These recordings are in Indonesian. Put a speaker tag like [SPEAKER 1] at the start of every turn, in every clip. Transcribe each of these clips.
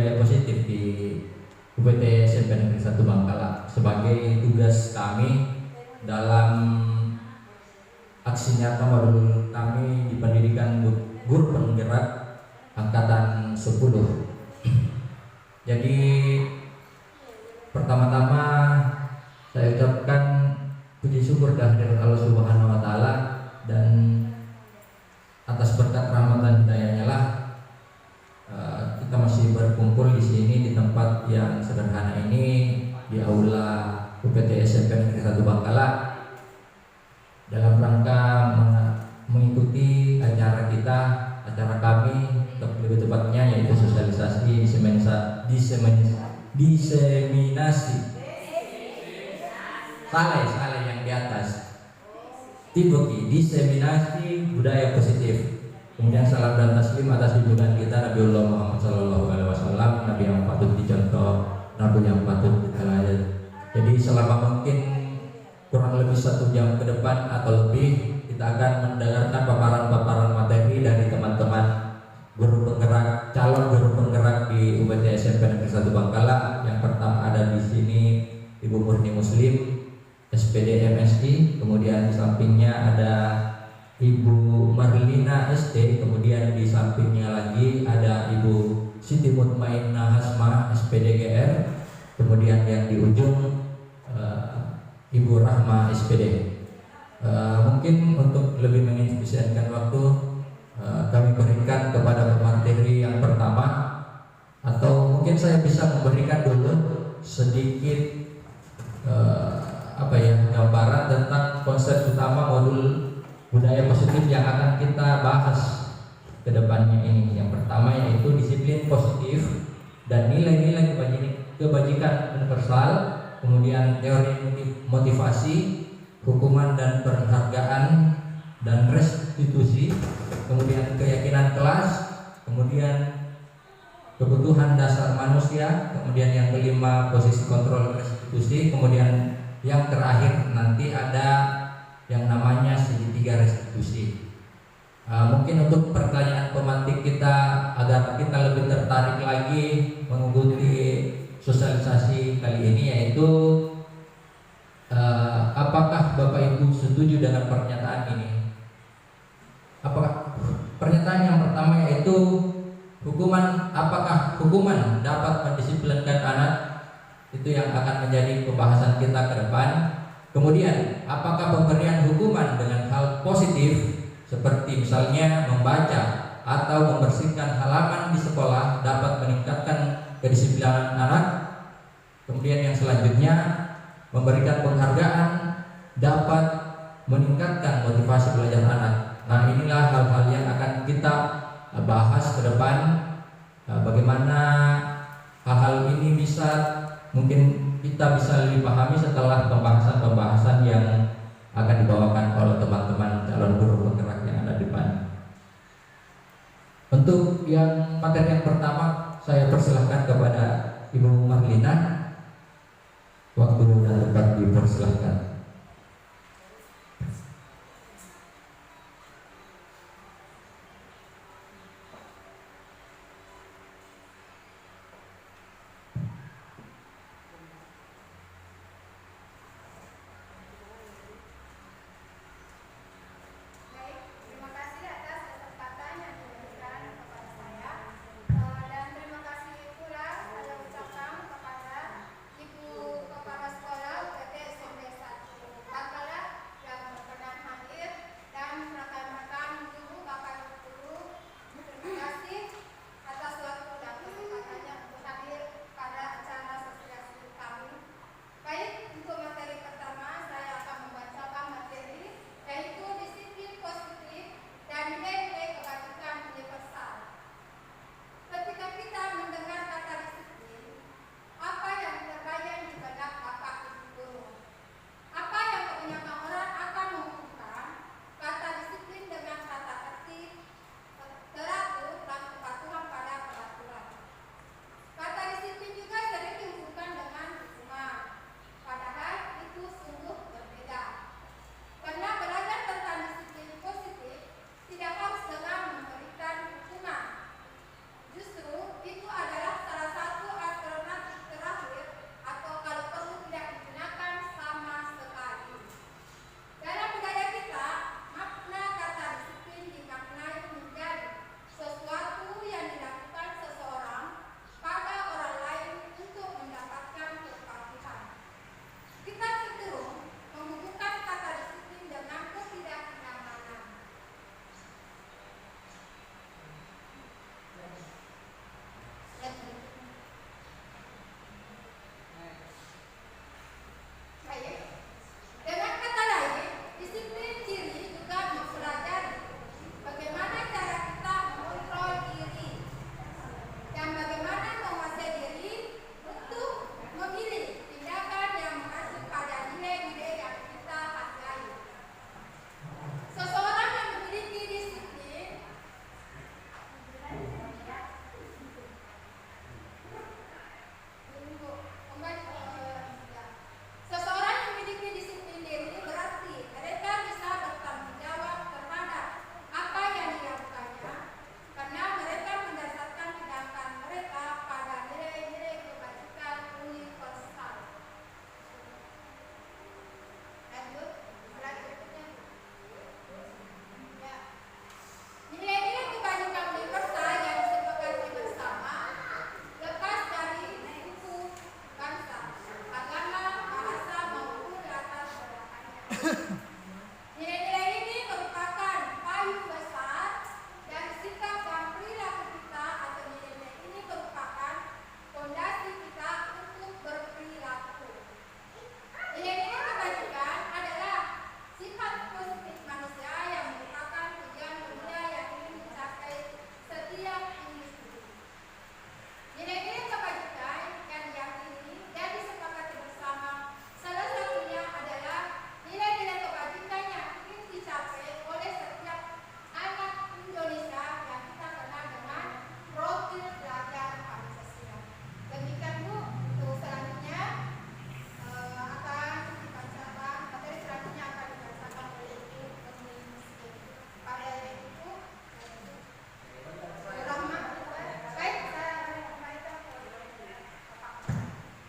[SPEAKER 1] budaya positif di UPT SMP Negeri 1 Bangkala sebagai tugas kami dalam aksi nyata modul kami di pendidikan guru penggerak angkatan 10. Jadi pertama-tama saya ucapkan puji syukur kehadirat Allah Subhanahu wa taala, dan atas berkat rahmat dan hidayahnya lah kita masih berkumpul di sini di tempat yang sederhana ini, di aula UPT SMP Negeri 1 Bangkala, dalam rangka mengikuti acara kita, acara kami, lebih tepatnya yaitu sosialisasi diseminasi salah yang di atas diseminasi budaya positif. Kemudian salam dan taslim atas junjungan kita Nabiullah Muhammad SAW, Nabi yang patut dicontoh, Nabi yang patut diteladani. Jadi selama mungkin kurang lebih 1 jam ke depan atau lebih, kita akan mendengarkan paparan-paparan materi dari teman-teman guru penggerak, calon guru penggerak di UPT SMP Negeri 1 Bangkala. Yang pertama ada di sini Ibu Murni Muslim, SPD MSI, kemudian di sampingnya ada Ibu Marlina SD, kemudian di sampingnya lagi ada Ibu Siti Mutmainah Hasma SPD GR, kemudian yang di ujung Ibu Rahma SPD. Mungkin untuk lebih mengefisienkan waktu, kami berikan kepada pemateri yang pertama, atau mungkin saya bisa memberikan dulu sedikit gambaran tentang konsep utama modul budaya positif yang akan kita bahas ke depannya ini. Yang pertama yaitu disiplin positif dan nilai-nilai kebajikan universal, kemudian teori motivasi, hukuman dan penghargaan dan restitusi, kemudian keyakinan kelas, kemudian kebutuhan dasar manusia, kemudian yang kelima posisi kontrol restitusi, kemudian yang terakhir nanti ada yang namanya segitiga restitusi. Mungkin untuk pertanyaan pemantik kita agar kita lebih tertarik lagi mengikuti sosialisasi kali ini, yaitu apakah Bapak Ibu setuju dengan pernyataan ini? Pernyataan yang pertama yaitu apakah hukuman dapat mendisiplinkan anak? Itu yang akan menjadi pembahasan kita ke depan. Kemudian, apakah pemberian hukuman dengan hal positif seperti misalnya membaca atau membersihkan halaman di sekolah dapat meningkatkan kedisiplinan anak? Kemudian yang selanjutnya, memberikan penghargaan dapat meningkatkan motivasi belajar anak. Nah, inilah hal-hal yang akan kita bahas ke depan. Bagaimana hal-hal ini mungkin kita bisa lebih pahami setelah pembahasan-pembahasan yang akan dibawakan oleh teman-teman calon guru penggerak yang ada di depan. Untuk yang materi yang pertama, saya persilahkan kepada Ibu Marlina. Waktu dan tempat dipersilahkan.
[SPEAKER 2] Kepala Sekolah UPT SMP 1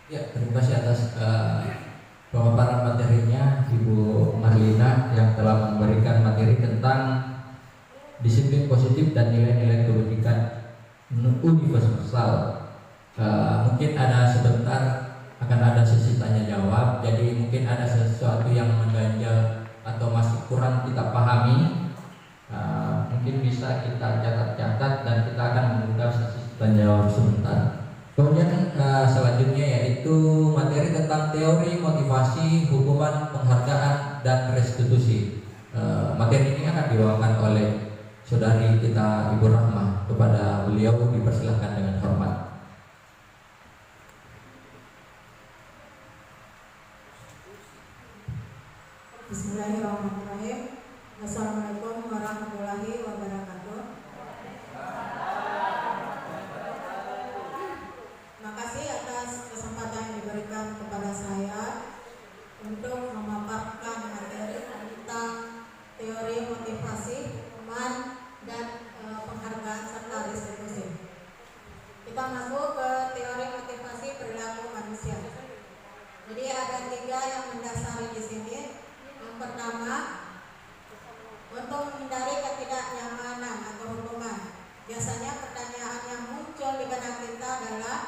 [SPEAKER 1] Ya, terima kasih atas pemaparan materinya Ibu Marlina yang telah memberikan materi tentang disiplin positif dan nilai-nilai kebajikan universal. Mungkin ada sebentar akan ada sesi tanya jawab. Jadi mungkin ada sesuatu yang mengganjal atau masih kurang kita pahami. Mungkin bisa kita catat-catat dan kita akan membuka sesi tanya jawab sebentar. Kemudian selanjutnya yaitu materi tentang teori motivasi, hukuman, penghargaan, dan restitusi. Materi ini akan dibawakan oleh saudari kita Ibu Rahmah. Kepada beliau dipersilahkan dengan hormat.
[SPEAKER 2] Bismillahirrahmanirrahim. Assalamualaikum warahmatullahi wabarakatuh. Terima kasih atas kesempatan yang diberikan kepada saya untuk memaparkan materi tentang teori motivasi, hukuman, dan penghargaan serta restitusi. Kita masuk ke teori motivasi perilaku manusia. Jadi ada 3 yang mendasari di sini. Yang pertama, untuk menghindari ketidaknyamanan atau hukuman. Biasanya pertanyaan yang muncul di benak kita adalah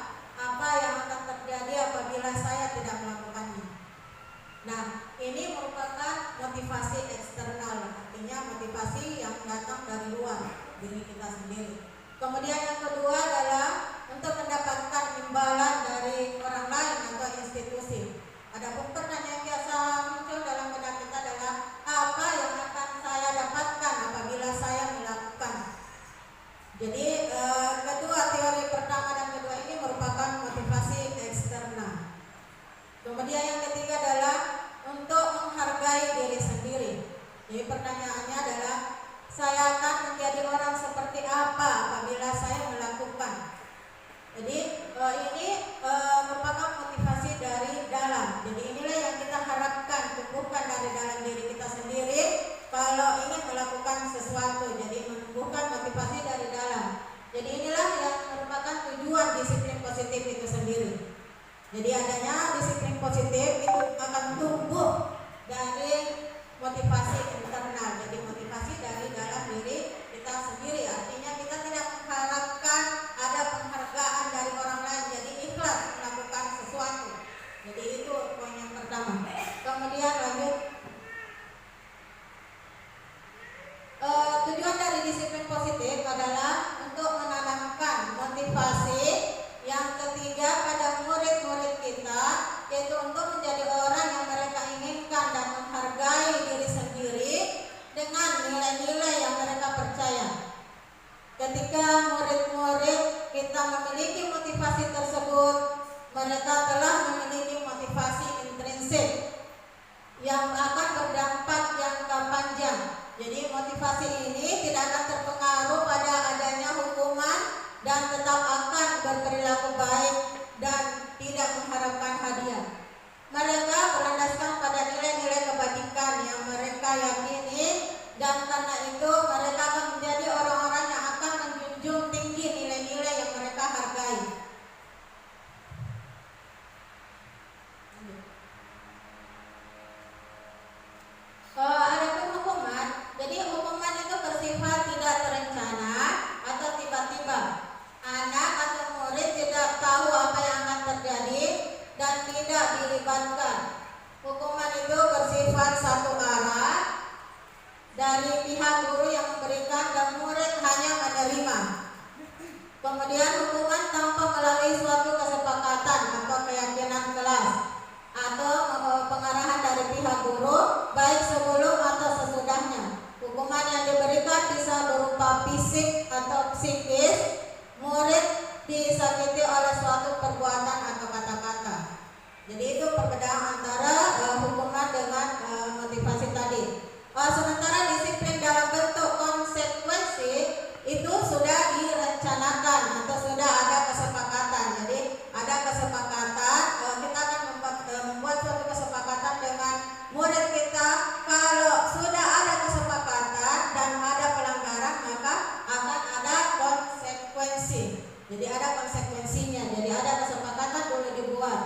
[SPEAKER 2] apa yang akan terjadi apabila saya tidak melakukannya. Nah, ini merupakan motivasi eksternal, artinya motivasi yang datang dari luar diri kita sendiri. Kemudian yang kedua adalah untuk mendapatkan imbalan dari orang lain atau institusi. Adapun pertanyaan biasa muncul dalam benak kita adalah apa yang akan saya dapatkan apabila saya melakukan. Jadi kedua teori pertama dan kedua ini merupakan motivasi eksternal. Kemudian yang ketiga adalah untuk menghargai diri sendiri. Jadi pertanyaannya adalah saya akan menjadi orang seperti apa apabila saya melakukan. Jadi ini merupakan motivasi dari dalam. Jadi inilah yang kita harapkan tumbuhkan dari dalam diri kita sendiri kalau ingin melakukan sesuatu. Jadi menumbuhkan motivasi dari dalam. Jadi inilah yang merupakan tujuan disiplin positif itu sendiri. Jadi adanya disiplin positif itu akan tumbuh dari motivasi internal. Jadi motivasi dari dalam diri kita sendiri. Artinya kita tidak mengharapkan ada penghargaan dari orang lain. Jadi ikhlas melakukan sesuatu. Jadi itu poin yang pertama. Kemudian lanjut. Tujuan dari disiplin positif adalah untuk menanamkan motivasi yang ketiga pada murid-murid kita, yaitu untuk menjadi orang yang mereka inginkan dan menghargai diri sendiri dengan nilai-nilai yang mereka percaya. Ketika murid-murid kita memiliki motivasi tersebut, mereka telah memiliki motivasi intrinsik yang akan berdampak jangka panjang. Jadi motivasi ini tidak akan terpengaruh pada adanya hukuman dan tetap akan berperilaku baik dan tidak mengharapkan hadiah. Mereka berlandaskan pada nilai-nilai kebajikan yang mereka yakini, dan karena itu mereka akan menjadi orang-orang yang akan menjunjung tinggi nilai-nilai yang mereka hargai. Adapun hukuman, jadi hukuman itu bersifat tidak terencana atau tiba-tiba. Anak atau murid tidak tahu apa yang akan terjadi dan tidak dilibatkan. Hukuman itu bersifat satu arah dari pihak guru yang memberikan dan murid hanya menerima. Kemudian hukuman tanpa melalui suatu kesepakatan atau keyakinan kelas atau pengarahan dari pihak guru, baik sebelum atau sesudahnya. Hukuman yang diberikan bisa berupa fisik atau psikis. Murid disakiti oleh suatu perbuatan atau kata-kata. Jadi itu perbedaan antara hukuman dengan motivasi tadi. Sementara disiplin dalam bentuk konsekuensi itu sudah direncanakan atau sudah ada kesepakatan. Jadi ada kesepakatan, kita akan membuat suatu kesepakatan dengan murid kita. Kalau sudah ada kesepakatan dan ada pelanggaran, maka akan ada konsekuensi. Jadi ada konsekuensinya. Jadi ada kesepakatan boleh dibuat.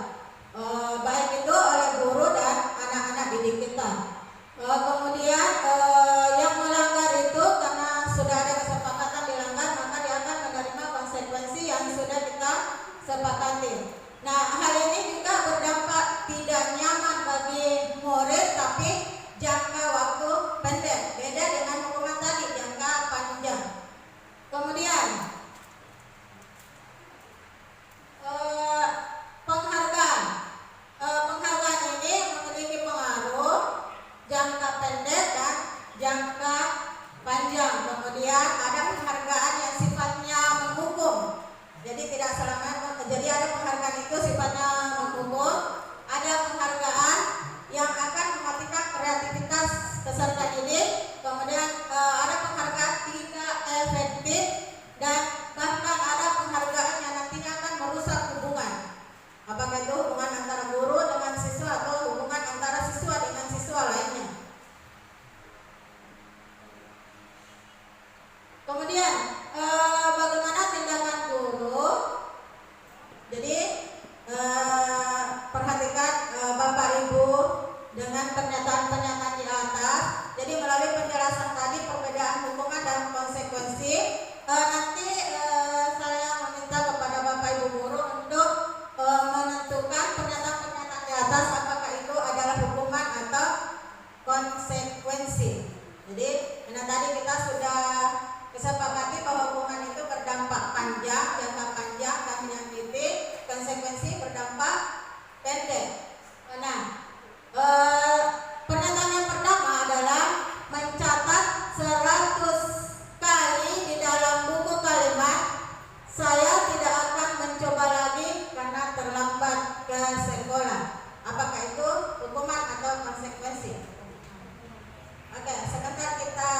[SPEAKER 2] hadir. Nah, hal ini juga berdampak tidak nyaman bagi murid, tapi jangka waktu pendek. Beda dengan hukuman tadi, jangka panjang. Kemudian penghargaan. Penghargaan ini memiliki pengaruh jangka pendek dan jangka panjang. Kemudian ada penghargaan yang sifatnya menghukum. Jadi tidak selamanya. Jadi ada penghargaan itu sifatnya menghukum. Ada penghargaan yang akan mematikan kreativitas peserta didik. Kemudian ada penghargaan tidak efektif, dan bahkan ada penghargaan yang nantinya akan merusak hubungan. Apakah itu hubungan antara guru dengan siswa atau hubungan antara siswa dengan siswa lainnya. Kemudian bagaimana tindakan guru? Jadi perhatikan Bapak Ibu dengan pernyataan-pernyataan di atas. Jadi melalui penjelasan tadi perbedaan hukuman dan konsekuensi, nanti saya meminta kepada Bapak Ibu guru untuk menentukan pernyataan-pernyataan di atas apakah itu adalah hukuman atau konsekuensi. Jadi tadi kita sudah kesepakati bahwa hukuman itu berdampak panjang, jangka panjang, dan yang titik konsekuensi berdampak pendek. Nah, pernyataan yang pertama adalah mencatat 100 kali di dalam buku kalimat saya tidak akan mencoba lagi karena terlambat ke sekolah. Apakah itu hukuman atau konsekuensi? Oke, sebentar kita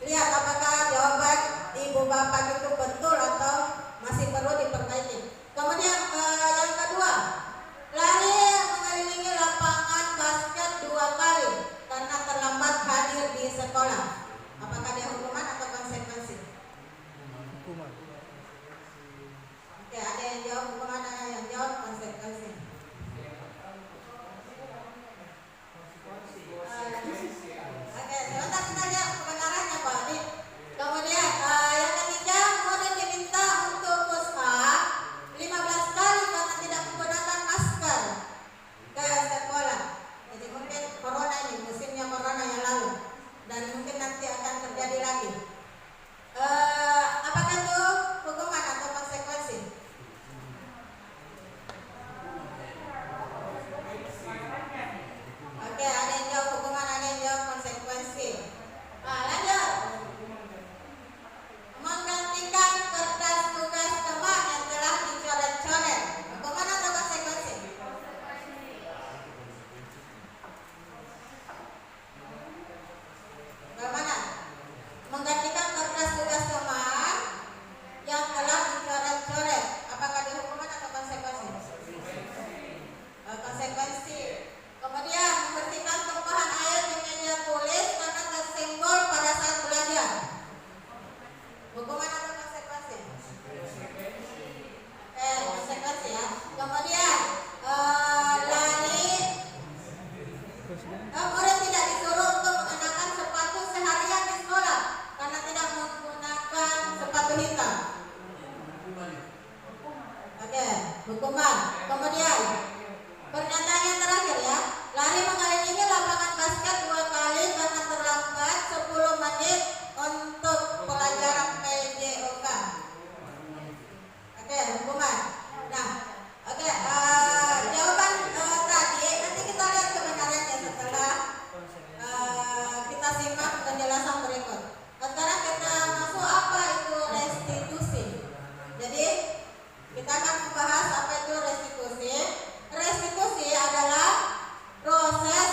[SPEAKER 2] lihat apakah jawaban ibu bapak itu betul atau masih perlu diperbaiki. Kemudian yang kedua, lari mengelilingi lapangan basket 2 kali karena terlambat hadir di sekolah. Apakah dia hukuman atau konsekuensi?
[SPEAKER 3] Hukuman.
[SPEAKER 2] Oke, ada yang jawab hukuman, ada yang jawab konsekuensi. Oke, sebentar kita lihat kebenarannya Pak. Kemudian yang ketiga, murid diminta untuk push-up 15 kali karena tidak menggunakan masker ke sekolah. Jadi mungkin corona ini, musimnya corona yang lalu, dan mungkin nanti akan terjadi lagi. Apakah itu hukuman atau konsekuensi? Oke, ada yang jawab hukuman, ada yang jawab konsekuensi. Lanjut. Menggantikan kertas tugas teman yang telah dicoret-coret. Hukuman atau konsekuensi? Bagaimana? Menggantikan kertas tugas teman yang telah dicoret-coret. Apakah dia hukuman atau konsekuensi? Konsekuensi. Kemudian membersihkan tumpahan air di meja tulis karena tersenggol pada saat belajar. Hukuman atau konsekuensi? Konsekuensi ya. Kemudian lari. Murid tidak disuruh untuk mengenakan sepatu seharian di sekolah karena tidak menggunakan sepatu hitam. Oke, hukuman. Kemudian pernyataan yang terakhir ya, lari mengelilingi lapangan basket 2 kali karena terlambat 10 menit untuk pelajaran PJOK. Oke, hukuman. Nah, oke, jawaban tadi nanti kita lihat kebenarannya setelah kita simak penjelasan berikut. Sekarang kita masuk apa itu restitusi. Jadi kita akan membahas apa itu restitusi. Restitusi adalah proses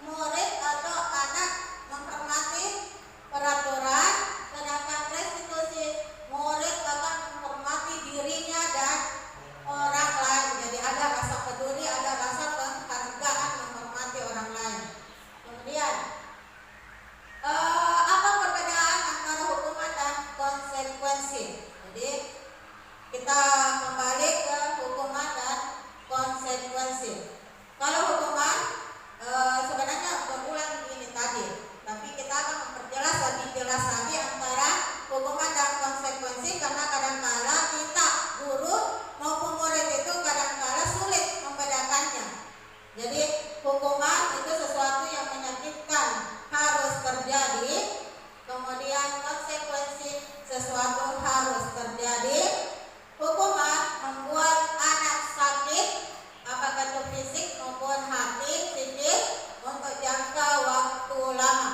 [SPEAKER 2] murid atau anak menghormati peraturan, sedangkan restitusi murid akan menghormati dirinya dan orang lain. Jadi ada rasa peduli, ada rasa penghargaan, menghormati orang lain. Kemudian apa perbedaan antara hukuman dan konsekuensi? Jadi kita kembali ke hukuman dan konsekuensi. Kalau hukuman sebenarnya berulang ini tadi, tapi kita akan memperjelas lebih jelas lagi antara hukuman dan konsekuensi, karena kadang-kala kita guru maupun murid itu kadang-kala sulit membedakannya. Jadi hukuman itu sesuatu yang menyakitkan, harus terjadi. Kemudian konsekuensi sesuatu harus terjadi. Hukuman membuat anak sakit, apakah itu fisik maupun hati, psikis, untuk jangka waktu lama.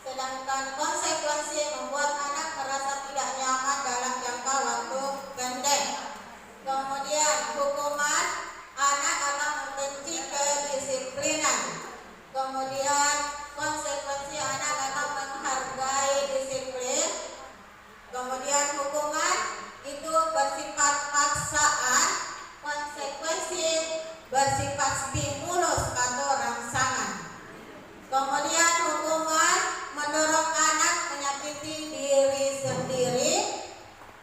[SPEAKER 2] Sedangkan konsekuensi membuat anak merasa tidak nyaman dalam jangka waktu pendek. Kemudian hukuman, anak akan membenci kedisiplinan. Kemudian konsekuensi, anak akan menghargai disiplin. Kemudian hukuman itu bersifat paksaan, konsekuensi bersifat stimulus atau rangsangan. Kemudian hukuman mendorong anak menyakiti diri sendiri.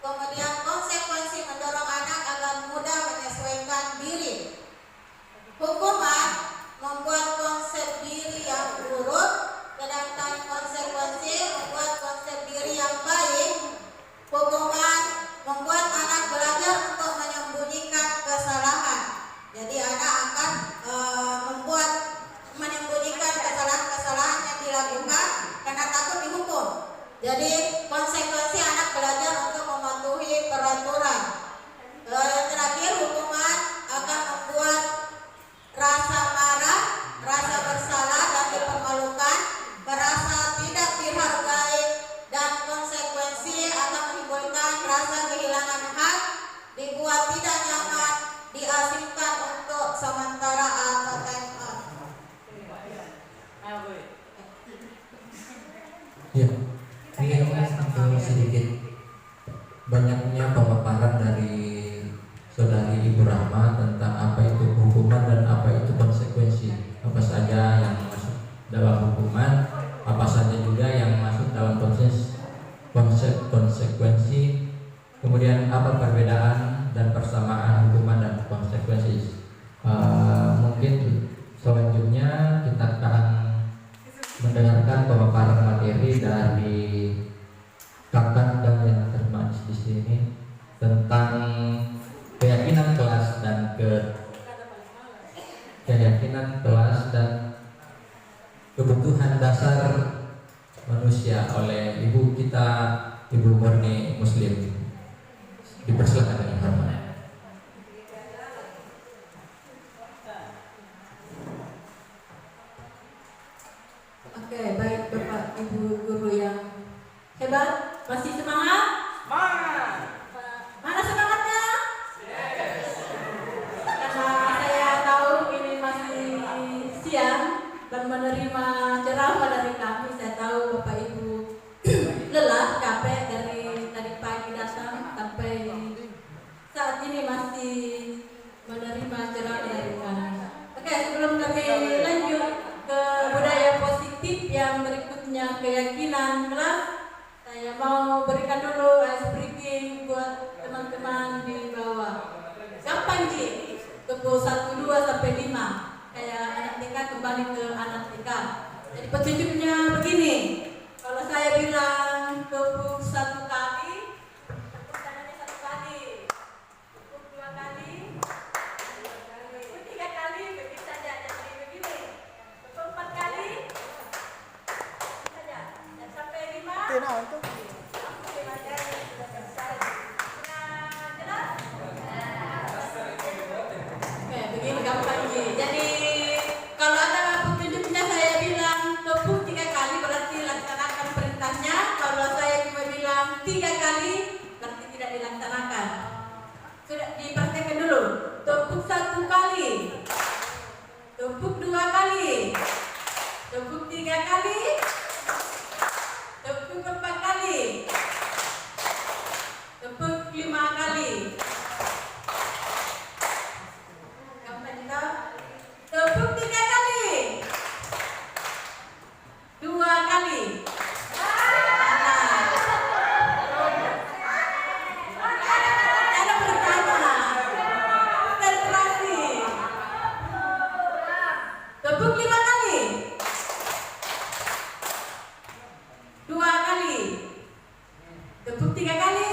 [SPEAKER 2] Kemudian konsekuensi mendorong anak agar mudah menyesuaikan diri. Hukuman membuat konsep diri yang buruk, sedangkan konsekuensi membuat konsep diri yang baik. Hukuman membuat anak belajar untuk menyembunyikan kesalahan. Jadi anak akan membuat menyembunyikan kesalahan-kesalahan yang dilakukan karena takut dihukum. Jadi konsekuensi, anak belajar untuk mematuhi peraturan. Yang terakhir, hukuman akan membuat rasa marah, rasa bersalah dan dipermalukan, merasa tidak dihargai, dan konsekuensi akan menimbulkan rasa kehilangan hak, dibuat tidak nyaman, diasingkan untuk sementara atau time out.
[SPEAKER 1] Ya, ini sedikit banyaknya pemaparan dari saudari Ibu Rahma tentang apa itu hukuman dan apa itu konsekuensi. Apa saja yang masuk dalam hukuman, apa saja juga yang masuk dalam proses konsekuensi. Kemudian apa perbedaan dan persamaan hukuman dan konsekuensi. Mungkin selanjutnya kita akan mendengarkan pemaparan materi dari kakak dan yang termanis di sini tentang keyakinan kelas dan kebutuhan dasar manusia oleh ibu kita, Ibu Murni Muslim. Dipersilakan dengan hormat.
[SPEAKER 2] Oke, baik Bapak Ibu guru yang hebat, masih semangat?
[SPEAKER 3] Semangat.
[SPEAKER 2] Mana semangatnya? Karena saya tahu ini masih siang dan menerima ceramah dari kami, saya tahu Bapak Ibu lelah, capek dari tadi pagi datang sampai saat ini masih menerima ceramah dari kami. Oke, sebelum kami lanjut ke budaya positif yang berikutnya, keyakinan kelas, saya mau berikan dulu ice breaking buat teman-teman di bawah. Gampang Ji, tepuk 1, 2 sampai 5. Kayak anak TK kembali ke anak TK. Jadi petunjuknya begini. Kalau saya bilang tepuk 1 kali, tepuk tangannya 1 kali. Tepuk 2 kali. Tepuk 3 kali, begitu saja. Jadi begini. Tepuk 4 kali. Saja. Dan sampai 5.
[SPEAKER 3] Itu.
[SPEAKER 2] Oke, begini gampang Ji. Jadi kalau ada petunjuknya saya bilang tepuk 3 kali berarti laksanakan perintahnya. Kalau saya cuma bilang 3 kali berarti tidak dilaksanakan. Sudah dipraktekkan dulu. Tepuk 1 kali. Tepuk 2 kali. 2 kali. Ada bertanya. Konsentrasi. Tepuk 5 kali. 2 kali. Tepuk 3 kali.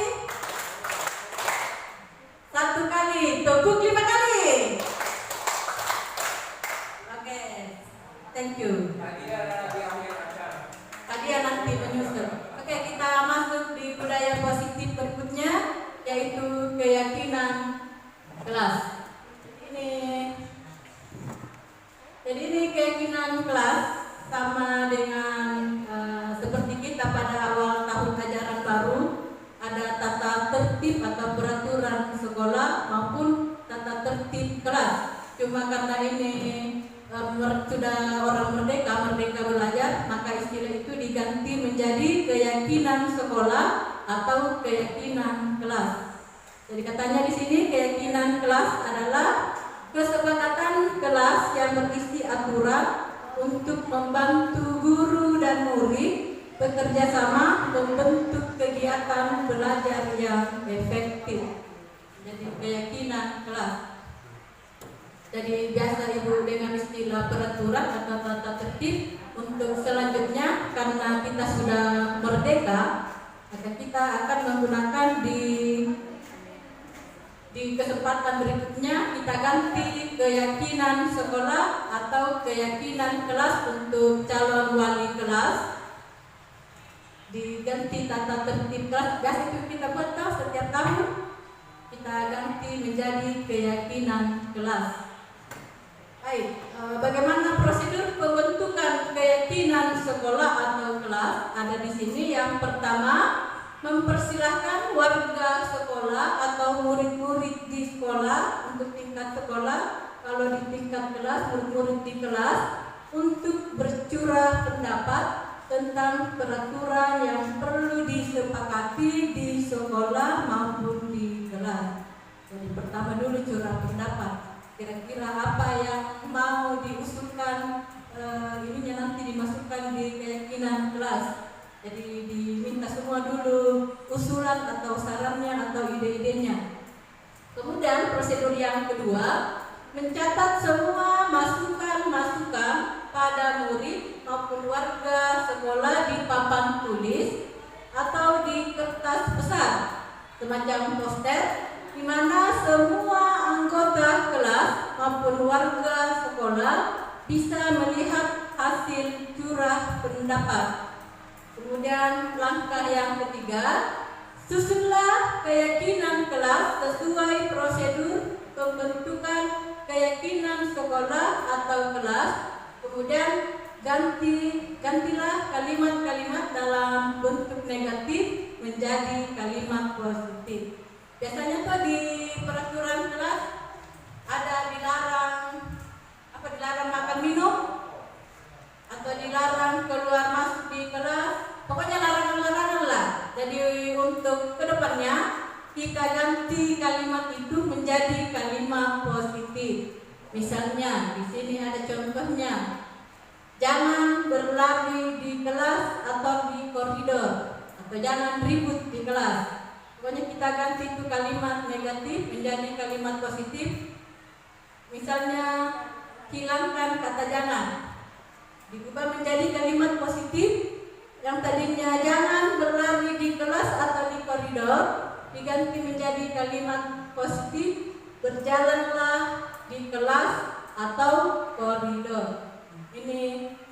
[SPEAKER 2] 1 kali. Tepuk 5 kali. Oke. Thank you. Hadiah nanti menyusul. Oke, kita masuk di budaya positif berikutnya, yaitu keyakinan kelas. Jadi ini keyakinan kelas sama dengan seperti kita pada awal tahun ajaran baru, ada tata tertib atau peraturan sekolah maupun tata tertib kelas. Cuma karena ini sudah orang merdeka belajar, maka istilah itu diganti menjadi keyakinan sekolah atau keyakinan kelas. Jadi katanya di sini keyakinan kelas adalah kesepakatan kelas yang berisi aturan untuk membantu guru dan murid bekerja sama membentuk kegiatan belajar yang efektif. Jadi keyakinan kelas. Jadi biasa Ibu dengan istilah peraturan atau tata tertib. Untuk selanjutnya, karena kita sudah merdeka, maka kita akan menggunakan di kesempatan berikutnya kita ganti keyakinan sekolah atau keyakinan kelas untuk calon wali kelas, diganti tata tertib kelas. Biasa itu kita buat setiap tahun, kita ganti menjadi keyakinan kelas. Baik, bagaimana prosedur pembentukan keyakinan sekolah atau kelas? Ada di sini. Yang pertama, mempersilahkan warga sekolah atau murid-murid di sekolah untuk tingkat sekolah, kalau di tingkat kelas, murid-murid di kelas, untuk bercurah pendapat tentang peraturan yang perlu disepakati di sekolah maupun di kelas. Jadi pertama dulu curah pendapat. Kira-kira apa yang mau diusulkan ininya nanti dimasukkan di keyakinan kelas. Jadi diminta semua dulu usulan atau sarannya atau ide-idenya. Kemudian prosedur yang kedua, mencatat semua masukan-masukan pada murid maupun warga sekolah di papan tulis atau di kertas besar semacam poster, di mana semua anggota kelas maupun warga sekolah bisa melihat hasil curah pendapat. Kemudian langkah yang ketiga, susunlah keyakinan kelas sesuai prosedur pembentukan keyakinan sekolah atau kelas. Kemudian gantilah kalimat-kalimat dalam bentuk negatif menjadi kalimat positif. Biasanya tuh di peraturan kelas ada dilarang makan minum atau dilarang keluar masuk di kelas. Pokoknya larangan-larangan lah. Jadi untuk kedepannya kita ganti kalimat itu menjadi kalimat positif. Misalnya di sini ada contohnya, jangan berlari di kelas atau di koridor, atau jangan ribut di kelas. Pokoknya kita ganti itu kalimat negatif menjadi kalimat positif. Misalnya hilangkan kata jangan, diubah menjadi kalimat positif. Yang tadinya jangan berlari di kelas atau di koridor diganti menjadi kalimat positif, berjalanlah di kelas atau koridor. Ini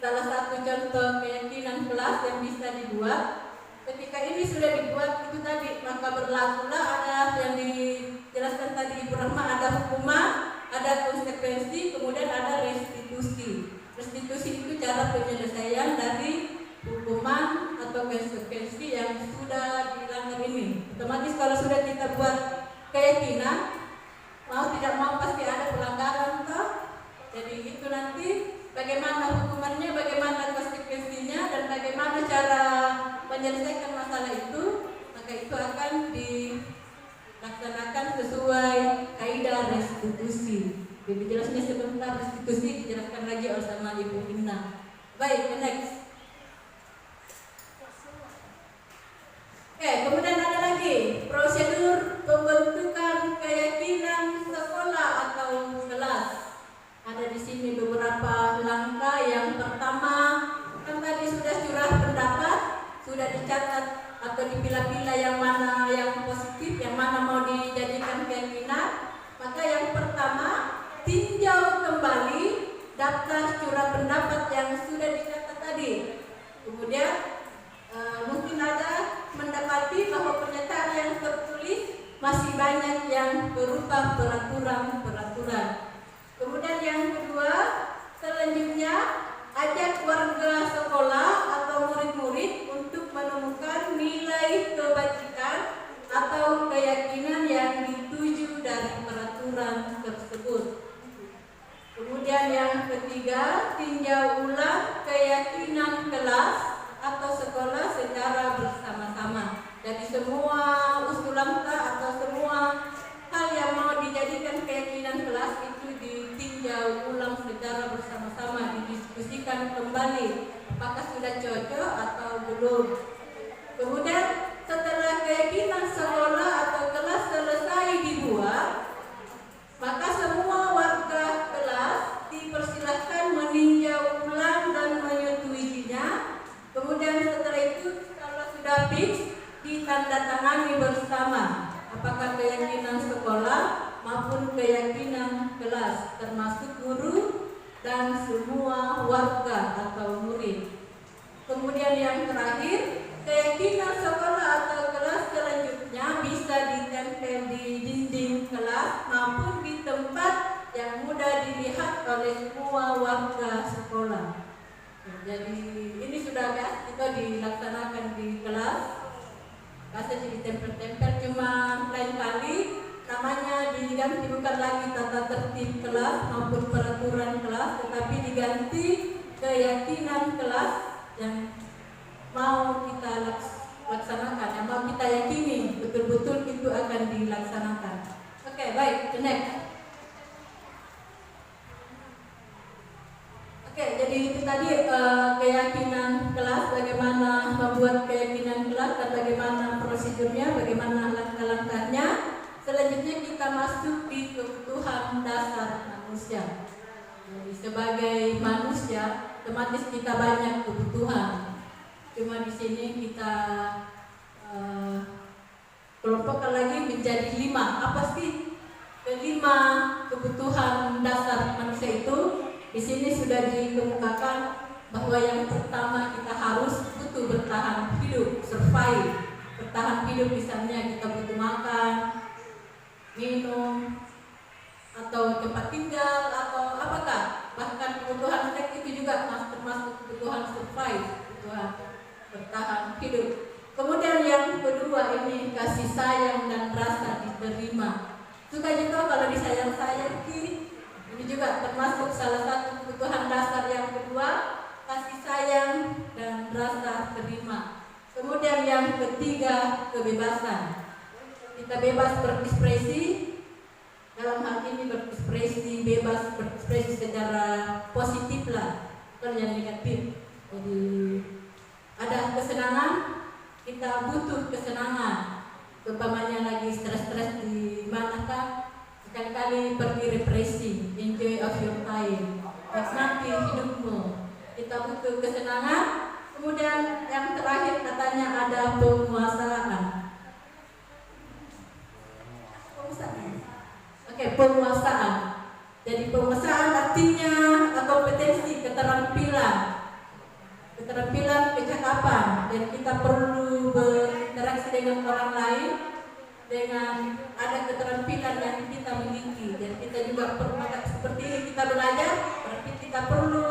[SPEAKER 2] salah satu contoh keyakinan kelas yang bisa dibuat. Ketika ini sudah dibuat itu tadi, maka berlakulah ada yang dijelaskan tadi Ibu Rahma, ada hukuman, ada konsekuensi, kemudian ada restitusi. Restitusi itu cara penyelesaian dari hukuman atau konsekuensi yang sudah dilanggar ini. Otomatis kalau sudah kita buat keyakinan, mau tidak mau pasti ada pelanggaran toh. Jadi itu nanti bagaimana hukumannya, bagaimana konsekuensinya, dan bagaimana cara menyelesaikan masalah itu, maka itu akan dilaksanakan sesuai kaidah restitusi. Lebih jelasnya sebentar restitusi dijelaskan lagi oleh sama Ibu Inna. Baik, next. apakah sudah cocok atau belum. Kemudian setelah keyakinan sekolah atau kelas selesai dibuat, maka semua warga kelas dipersilahkan meninjau ulang dan menyetujuinya. Kemudian setelah itu kalau sudah fix, ditandatangani bersama apakah keyakinan sekolah maupun keyakinan kelas, termasuk guru dan semua warga atau murid. Kemudian yang terakhir, keyakinan sekolah atau kelas selanjutnya bisa ditempel di dinding kelas maupun di tempat yang mudah dilihat oleh semua warga sekolah. Jadi ini sudah ya, itu dilaksanakan di kelas. Kasih ditempel-tempel, cuma lain kali namanya diganti, bukan lagi tata tertib kelas maupun peraturan kelas, tetapi diganti keyakinan kelas yang mau kita laksanakan, yang mau kita yakini betul-betul itu akan dilaksanakan. Oke, baik, next. Oke, jadi itu tadi keyakinan kelas, bagaimana membuat keyakinan kelas dan bagaimana prosedurnya, bagaimana langkah-langkahnya. Selanjutnya kita masuk di kebutuhan dasar manusia. Jadi sebagai manusia, otomatis kita banyak kebutuhan. Cuma di sini kita kelompokkan lagi menjadi 5. Apa sih kelima kebutuhan dasar manusia itu? Di sini sudah dikemukakan bahwa yang pertama kita harus butuh bertahan hidup, survive. Bertahan hidup misalnya kita butuh makan, minum, atau tempat tinggal, atau apakah. Bahkan kebutuhan seks itu juga termasuk kebutuhan survive, kebutuhan bertahan hidup. Kemudian yang kedua ini kasih sayang dan rasa diterima. Suka juga kalau disayang-sayangi. Ini juga termasuk salah satu kebutuhan dasar yang kedua, kasih sayang dan rasa terima. Kemudian yang ketiga, kebebasan. Kita bebas berekspresi, dalam hal ini berekspresi, bebas berekspresi secara positif lah, bukan yang negatif. Jadi ada kesenangan, kita butuh kesenangan. Umpamanya lagi stres-stres di manakah, sekali-kali pergi refreshing, enjoy of your time, nikmati hidupmu. Kita butuh kesenangan. Kemudian yang terakhir katanya ada penguasaan. Oke, penguasaan. Jadi penguasaan artinya kompetensi, keterampilan, kecakapan. Dan kita perlu berinteraksi dengan orang lain dengan ada keterampilan yang kita miliki. Dan kita juga perlu, seperti ini kita belajar, berarti kita perlu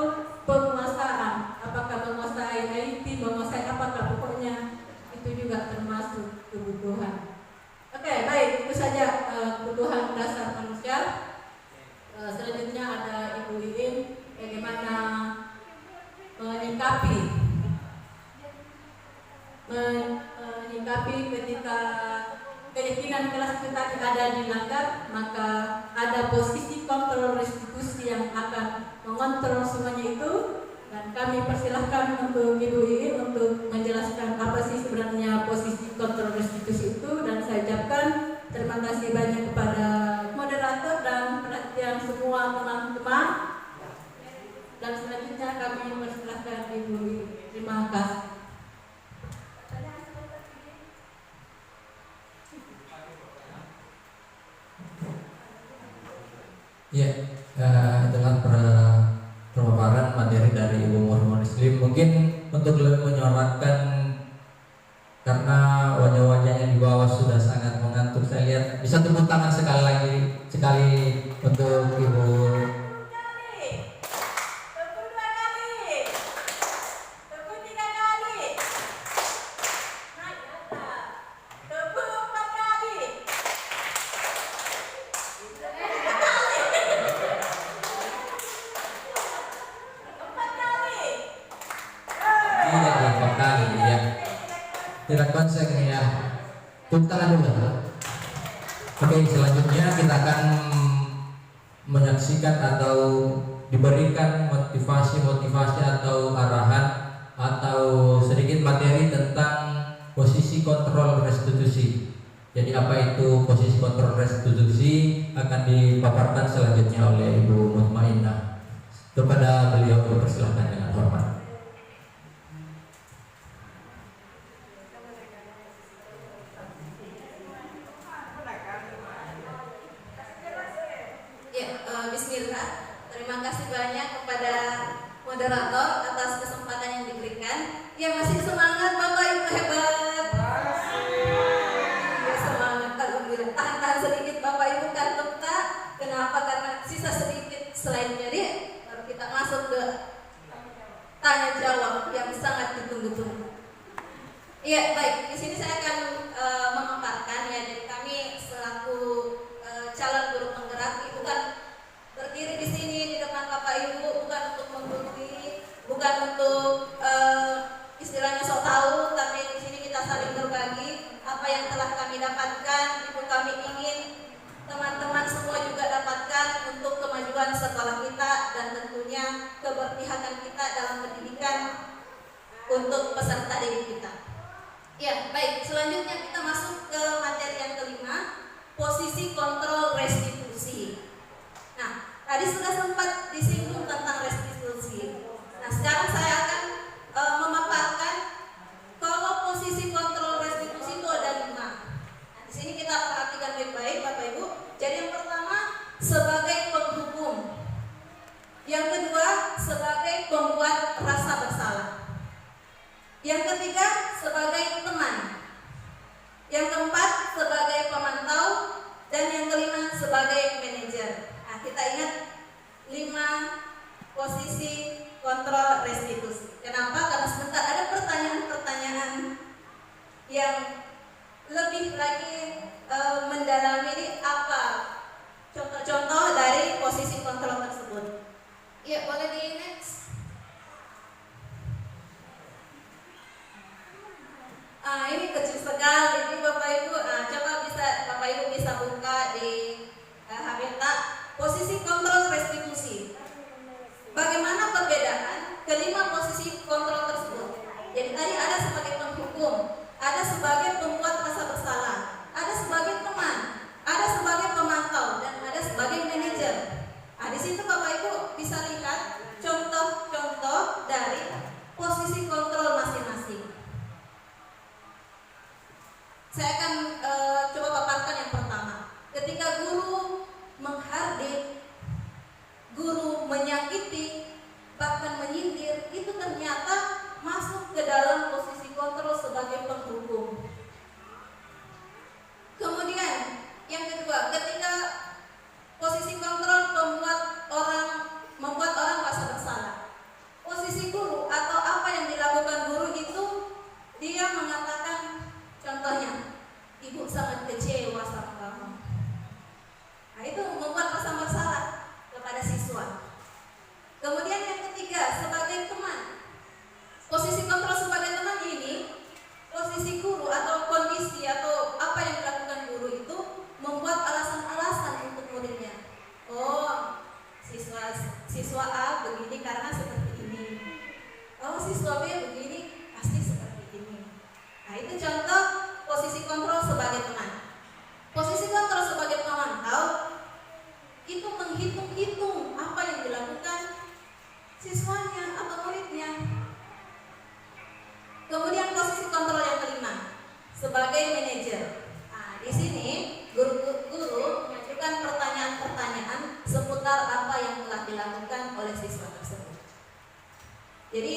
[SPEAKER 2] penguasaan. Apakah menguasai IT, menguasai apakah, pokoknya itu juga termasuk kebutuhan. Oke, baik, itu saja kebutuhan dasar manusia. Selanjutnya ada Ibu Iin, bagaimana menyikapi ketika keyakinan kelas kita ada dilanggar, maka ada posisi kontrol restitusi yang akan mengontrol semuanya itu. Dan kami persilahkan untuk Ibu Iin untuk menjelaskan apa sih sebenarnya posisi kontrol restitusi itu. Dan saya ucapkan terima kasih banyak kepada moderator dan perhatian semua teman-teman. Dan selanjutnya kami persilahkan Ibu Iin. Terima kasih.
[SPEAKER 1] Ya, itulah pemaparan materi dari Ibu Murmur Muslim. Mungkin untuk lebih menyorotkan, karena wajah-wajahnya di bawah sudah sangat mengantuk, saya lihat bisa tepuk tangan sekali untuk Ibu. Tidak konsep ya. Tepuk tangan dulu. Oke, selanjutnya kita akan menyaksikan atau diberikan motivasi atau arahan Jadi apa itu posisi kontrol restitusi akan dipaparkan selanjutnya oleh Ibu Mutmainnah. Kepada beliau dipersilakan dengan hormat.
[SPEAKER 4] Ya, bismillah. Terima kasih banyak kepada moderator atas kesempatan yang diberikan. Ya, masih semangat Bapak Ibu, hebat. Ya, semangat. Alhamdulillah. Tahan-tahan sedikit Bapak Ibu kantuk tak. Kenapa? Karena sisa sedikit selain jadi baru kita masuk ke tanya jawab yang sangat ditunggu-tunggu. Iya, baik. Di sini saya akan memaparkan ya, dari kami selaku calon guru penggerak itu kan berdiri di sini di depan Bapak Ibu bukan untuk menggurui, bukan untuk istilahnya sok tahu, tapi di sini kita saling berbagi apa yang telah kami dapatkan. Itu kami ingin teman-teman semua juga dapatkan untuk kemajuan sekolah kita dan tentunya keberpihakan kita dalam pendidikan untuk peserta didik kita. Ya, baik. Selanjutnya kita masuk ke materi yang kelima, posisi kontrol restitusi. Nah, tadi sudah sempat disinggung tentang restitusi. Nah, sekarang saya akan memaparkan kalau posisi kontrol restitusi itu ada 5. Nah, di sini kita perhatikan baik-baik Bapak Ibu. Jadi yang pertama sebagai penghukum, yang kedua sebagai pembuat rasa bersalah, yang ketiga sebagai teman, yang keempat sebagai pemantau, dan yang kelima sebagai manajer. Nah, kita ingat 5 posisi kontrol restitusi. Kenapa? Karena sebentar ada pertanyaan-pertanyaan yang lebih lagi mendalami ini apa contoh-contoh dari posisi kontrol tersebut. Ya, boleh di next. Ini kecil sekali, ini Bapak Ibu. Coba Bapak Ibu bisa buka di Habitat posisi kontrol restitusi. Bagaimana perbedaan kelima posisi kontrol tersebut? Jadi tadi ada sebagai penghukum, ada sebagai pembuat rasa bersalah, ada sebagai teman, ada sebagai pemantau, dan ada sebagai manajer. Di situ Bapak Ibu bisa lihat contoh-contoh dari posisi kontrol masing-masing. Saya akan coba paparkan yang pertama. Ketika guru menghardik, guru menyakiti, bahkan menyindir, itu ternyata masuk ke dalam posisi kontrol sebagai penghukum. Kemudian yang kedua, ketika posisi kontrol membuat orang merasa bersalah. Posisi guru atau apa yang dilakukan guru itu, dia mengatakan, contohnya, ibu sangat kecewa sama kamu. Nah, itu membuat rasa bersalah kepada siswa. Kemudian yang ketiga, sebagai teman. Posisi kontrol sebagai teman ini, posisi guru atau kondisi atau apa yang dilakukan guru itu membuat alasan-alasan untuk muridnya. Oh, siswa A begini karena seperti ini. Oh, siswa B begini pasti seperti ini. Nah, itu contoh posisi kontrol sebagai teman. Posisi kontrol sebagai pemantau itu menghitung-hitung apa yang dilakukan siswanya atau muridnya. Kemudian posisi kontrol yang kelima sebagai manajer. Nah, di sini guru mengajukan pertanyaan-pertanyaan seputar apa yang telah dilakukan oleh siswa tersebut. Jadi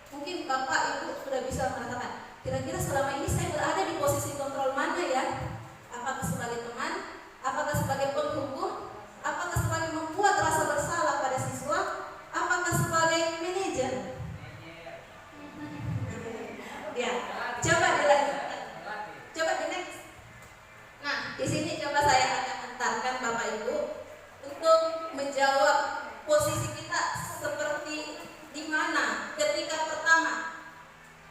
[SPEAKER 4] mungkin Bapak Ibu sudah bisa mengatakan, kira-kira selama ini saya berada di posisi kontrol mana ya? Apakah sebagai teman? Apakah sebagai penghukum? Apakah sebagai membuat rasa bersalah pada siswa? Apakah sebagai manajer? Ya, coba dilanjutkan. Coba di next. Nah, di sini coba saya akan antarkan Bapak Ibu untuk menjawab posisi kita seperti di mana ketika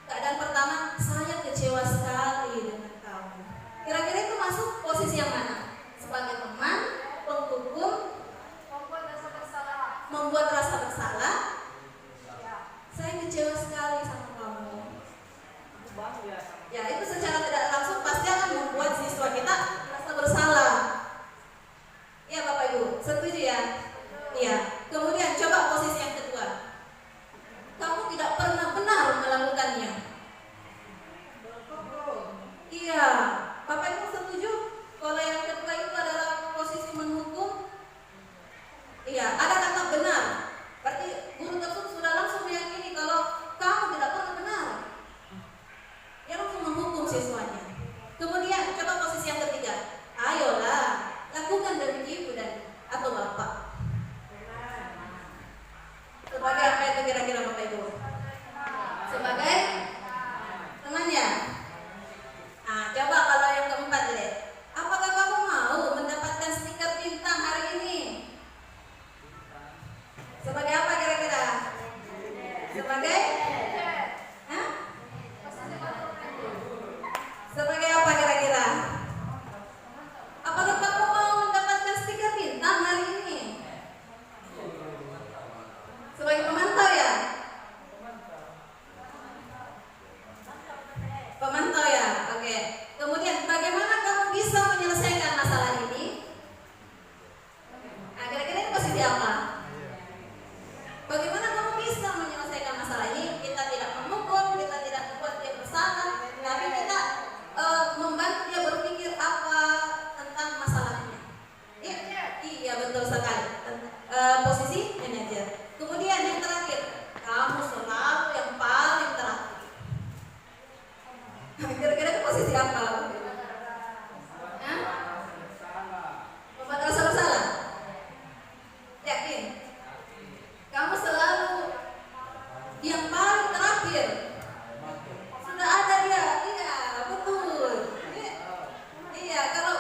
[SPEAKER 4] keadaan pertama saya kecewa sekali dengan kamu. Kira-kira itu masuk posisi yang mana? Sebagai teman sebagai temannya. Nah, coba kalau yang keempat deh. Apakah kamu mau mendapatkan stiker bintang hari ini? Sebagai apa kira-kira? Sebagai? Hah? Sebagai apa kira-kira? Apakah kamu mau mendapatkan stiker bintang hari ini? Sebagai pemantau ya? Pemantau ya? Oke. Kemudian bagaimana kamu bisa menyelesaikan masalah ini? Nah, kira-kira ini posisi apa? Bagaimana kamu bisa menyelesaikan masalah ini? Kita tidak memukul, kita tidak membuat dia bersalah, tapi kita membantu dia berpikir apa tentang masalahnya. Iya betul sekali. Posisi manajer. Kemudian yang terakhir, kamu selalu yang paling terakhir. Kira-kira itu posisi apa? Hah? Membuat rasa bersalah? Yakin? Kamu selalu yang paling terakhir. Sudah ada dia, iya betul. Iya, kalau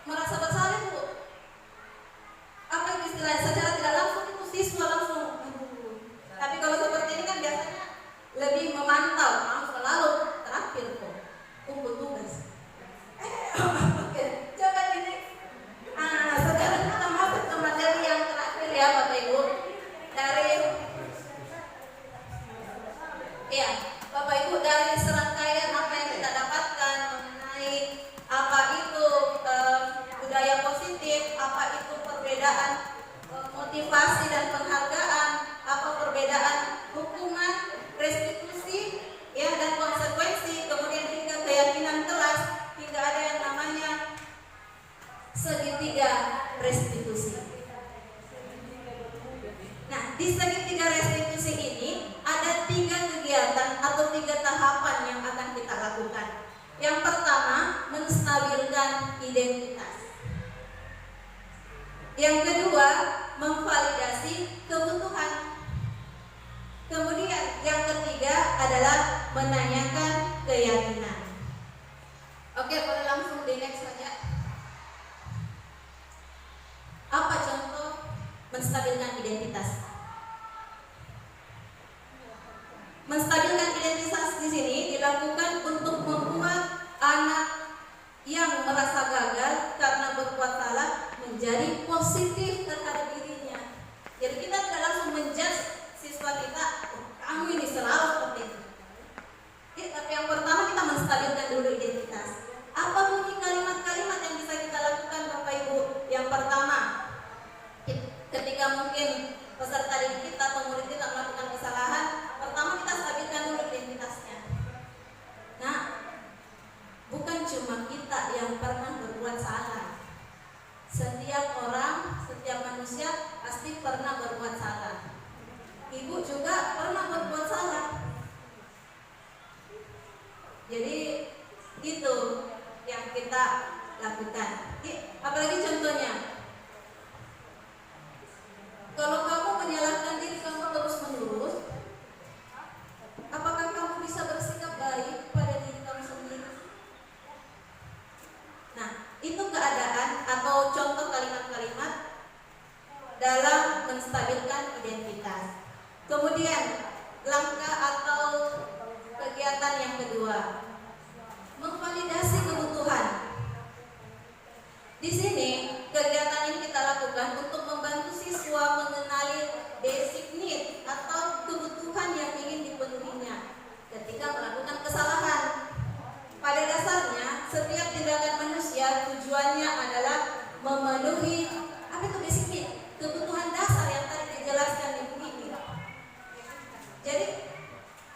[SPEAKER 4] merasa bersalah itu apa yang istilahnya secara tidak langsung itu siswa langsung. Tapi kalau seperti ini kan biasanya lebih memantau. Kamu selalu terakhir kok. Tunggu tugas. Oke, coba ini. Sekarang kita masuk ke materi yang terakhir ya Bapak Ibu. Dari Bapak Ibu, dari serangkaian apa yang kita dapatkan mengenai apa itu budaya positif, apa itu perbedaan motivasi dan penghargaan, apa perbedaan hukuman, restitusi, ya dan konsekuensi, kemudian hingga keyakinan kelas, hingga ada yang namanya segitiga restitusi. Nah, di segitiga restitusi ini ada 3 kegiatan atau 3 tahapan yang akan kita lakukan. Yang pertama, menstabilkan identitas. Yang kedua, memvalidasi kebutuhan. Kemudian yang ketiga adalah menanyakan keyakinan. Oke, boleh langsung di next saja. Apa contoh menstabilkan identitas? Menstabilkan identitas di sini dilakukan untuk membuat anak yang merasa gagal karena berbuat salah menjadi positif terhadap dirinya. Jadi kita tidak langsung menjudge siswa kita, kamu ini selalu seperti itu. Tapi yang pertama kita menstabilkan dulu identitas. Apa bunyi kalimat-kalimat yang bisa kita lakukan Bapak Ibu? Yang pertama, ketika mungkin peserta didik kita atau murid kita melakukan kesalahan, pertama kita stabilkan dulu identitasnya. Nah, bukan cuma kita yang pernah berbuat salah. Setiap orang, setiap manusia pasti pernah berbuat salah. Ibu juga pernah berbuat salah. Jadi itu yang kita lakukan. Apalagi contohnya, kalau kamu menyalahkan diri kamu terus-menerus, apakah kamu bisa bersikap baik pada diri kamu sendiri? Nah, itu keadaan atau contoh kalimat-kalimat dalam menstabilkan identitas. Kemudian, langkah atau kegiatan yang kedua, memvalidasi kebutuhan. Di sini, kegiatan ini kita lakukan untuk membantu siswa mengenali basic need atau kebutuhan yang ingin dipenuhinya ketika melakukan kesalahan. Pada dasarnya, setiap tindakan manusia tujuannya adalah memenuhi apa itu basic need, kebutuhan dasar yang tadi dijelaskan Ibu ini. Jadi,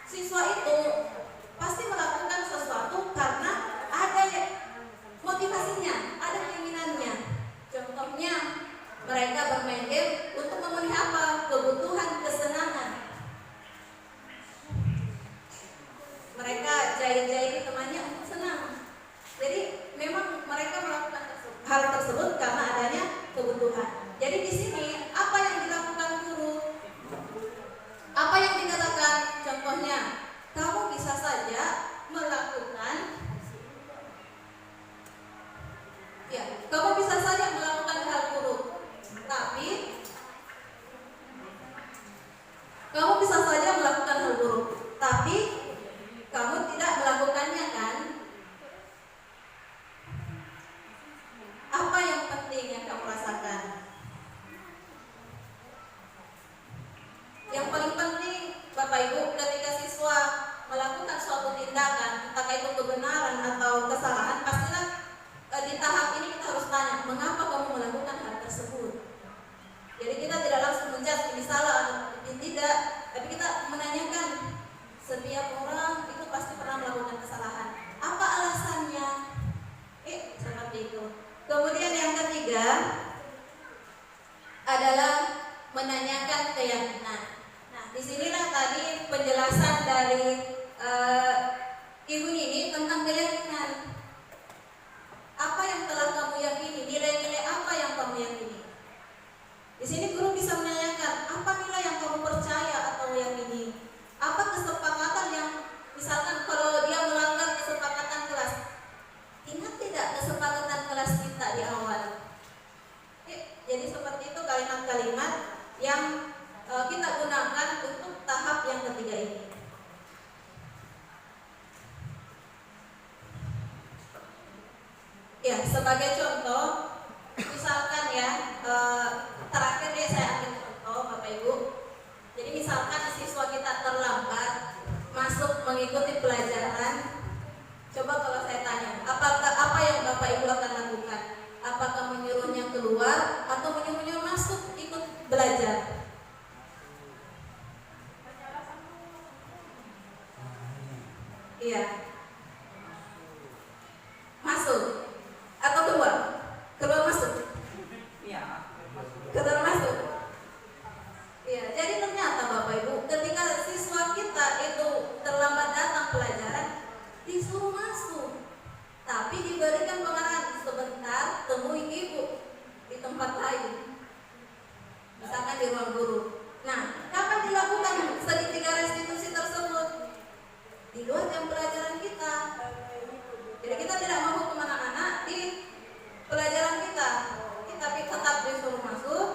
[SPEAKER 4] siswa itu pasti melakukan sesuatu karena ada motivasinya, ada keinginannya. Contohnya, mereka bermain game untuk memenuhi apa? Kebutuhan kesenangan. Mereka jahit-jahit temannya untuk senang. Jadi memang mereka melakukan hal tersebut karena adanya kebutuhan. Jadi di sini apa yang dilakukan guru? Apa yang dikatakan? Contohnya, kamu setiap orang itu pasti pernah melakukan kesalahan. Apa alasannya? Seperti itu. Kemudian yang ketiga adalah menanyakan keyakinan. Nah, disinilah tadi penjelasan dari Ibu Nini tentang keyakinan. Apa yang telah kamu yakini? Nilai-nilai apa yang kamu yakini? Di sini guru bisa menanyakan, apa nilai yang kamu percaya atau yakini? Apa kesepakatan yang, misalkan kalau dia melanggar kesepakatan kelas, ingat tidak kesepakatan kelas kita di awal? Jadi seperti itu kalimat-kalimat yang kita gunakan untuk tahap yang ketiga ini. Ya, sebagai contoh, misalkan ya, terakhir deh saya ambil contoh Bapak Ibu. Jadi misalkan siswa kita terlambat masuk mengikuti pelajaran, coba kalau saya tanya, apa yang Bapak Ibu akan lakukan? Apakah menyuruhnya keluar atau menyuruhnya masuk ikut belajar? Iya, masuk atau keluar? Keluar masuk? Keluar masuk. Iya, jadi ternyata Bapak Ibu, ketika siswa kita itu terlambat datang pelajaran, disuruh masuk, tapi diberikan pengarahan, sebentar temui ibu di tempat lain, misalkan di ruang guru. Nah, kapan dilakukan segitiga restitusi tersebut? Di luar jam pelajaran kita. Jadi kita tidak menghukum anak-anak di pelajaran kita, tapi tetap disuruh masuk,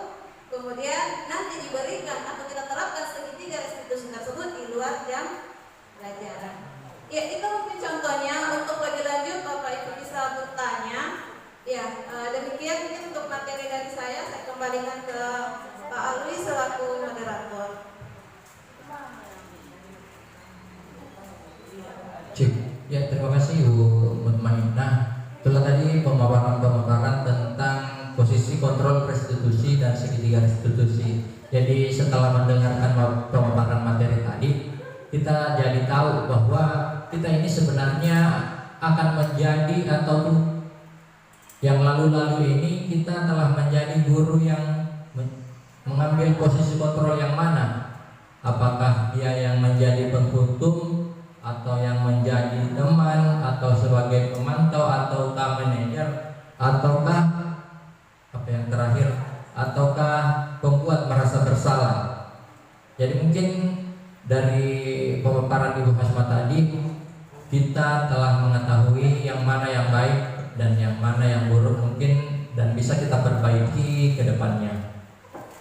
[SPEAKER 4] kemudian nanti diberikan atau kita terapkan segitiga restitusi tersebut di luar jam pelajaran. Ya, itu mungkin contohnya. Untuk lebih lanjut Bapak Ibu bisa bertanya. Ya, demikian mungkin untuk materi dari saya kembalikan ke Pak Alwi selaku moderator.
[SPEAKER 1] Cik, ya terima kasih Bu Mutmainnah. Itulah tadi pemaparan tentang posisi kontrol restitusi dan segitiga restitusi. Jadi setelah mendengarkan pemaparan materi tadi, kita jadi tahu bahwa kita ini sebenarnya akan menjadi, ataupun yang lalu-lalu ini kita telah menjadi guru yang mengambil posisi kontrol yang mana? Apakah dia yang menjadi penghukum, atau yang menjadi teman, atau sebagai pemantau, ataukah manajer, ataukah apa yang terakhir, ataukah pembuat merasa bersalah? Jadi mungkin dari pemaparan Ibu Hasma tadi, kita telah mengetahui yang mana yang baik dan yang mana yang buruk mungkin, dan bisa kita perbaiki ke depannya.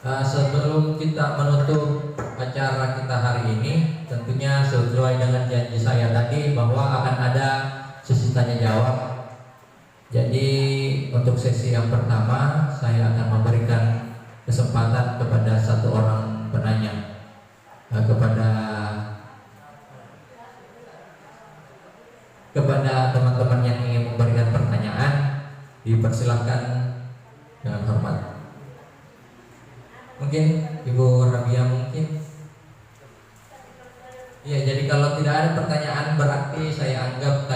[SPEAKER 1] Sebelum kita menutup acara kita hari ini, tentunya sesuai dengan janji saya tadi bahwa akan ada sesi tanya jawab. Jadi untuk sesi yang pertama saya akan memberikan kesempatan kepada satu orang penanya, kepada teman-teman yang ingin memberikan pertanyaan, dipersilahkan dengan hormat. Mungkin Ibu Rabia mungkin. Iya, jadi kalau tidak ada pertanyaan berarti saya anggap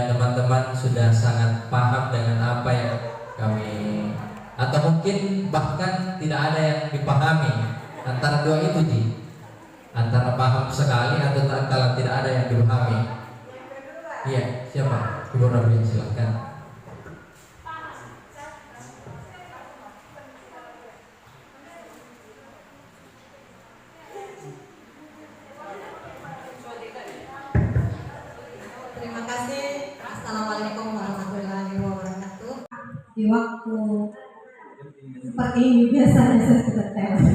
[SPEAKER 1] teman-teman sudah sangat paham dengan apa yang kami, atau mungkin bahkan tidak ada yang dipahami. Antara dua itu Ji, antara paham sekali atau kalau tidak ada yang dipahami. Iya, siapa? Ibu Rabia silahkan.
[SPEAKER 2] Di waktu seperti ini biasanya saya sudah tewas.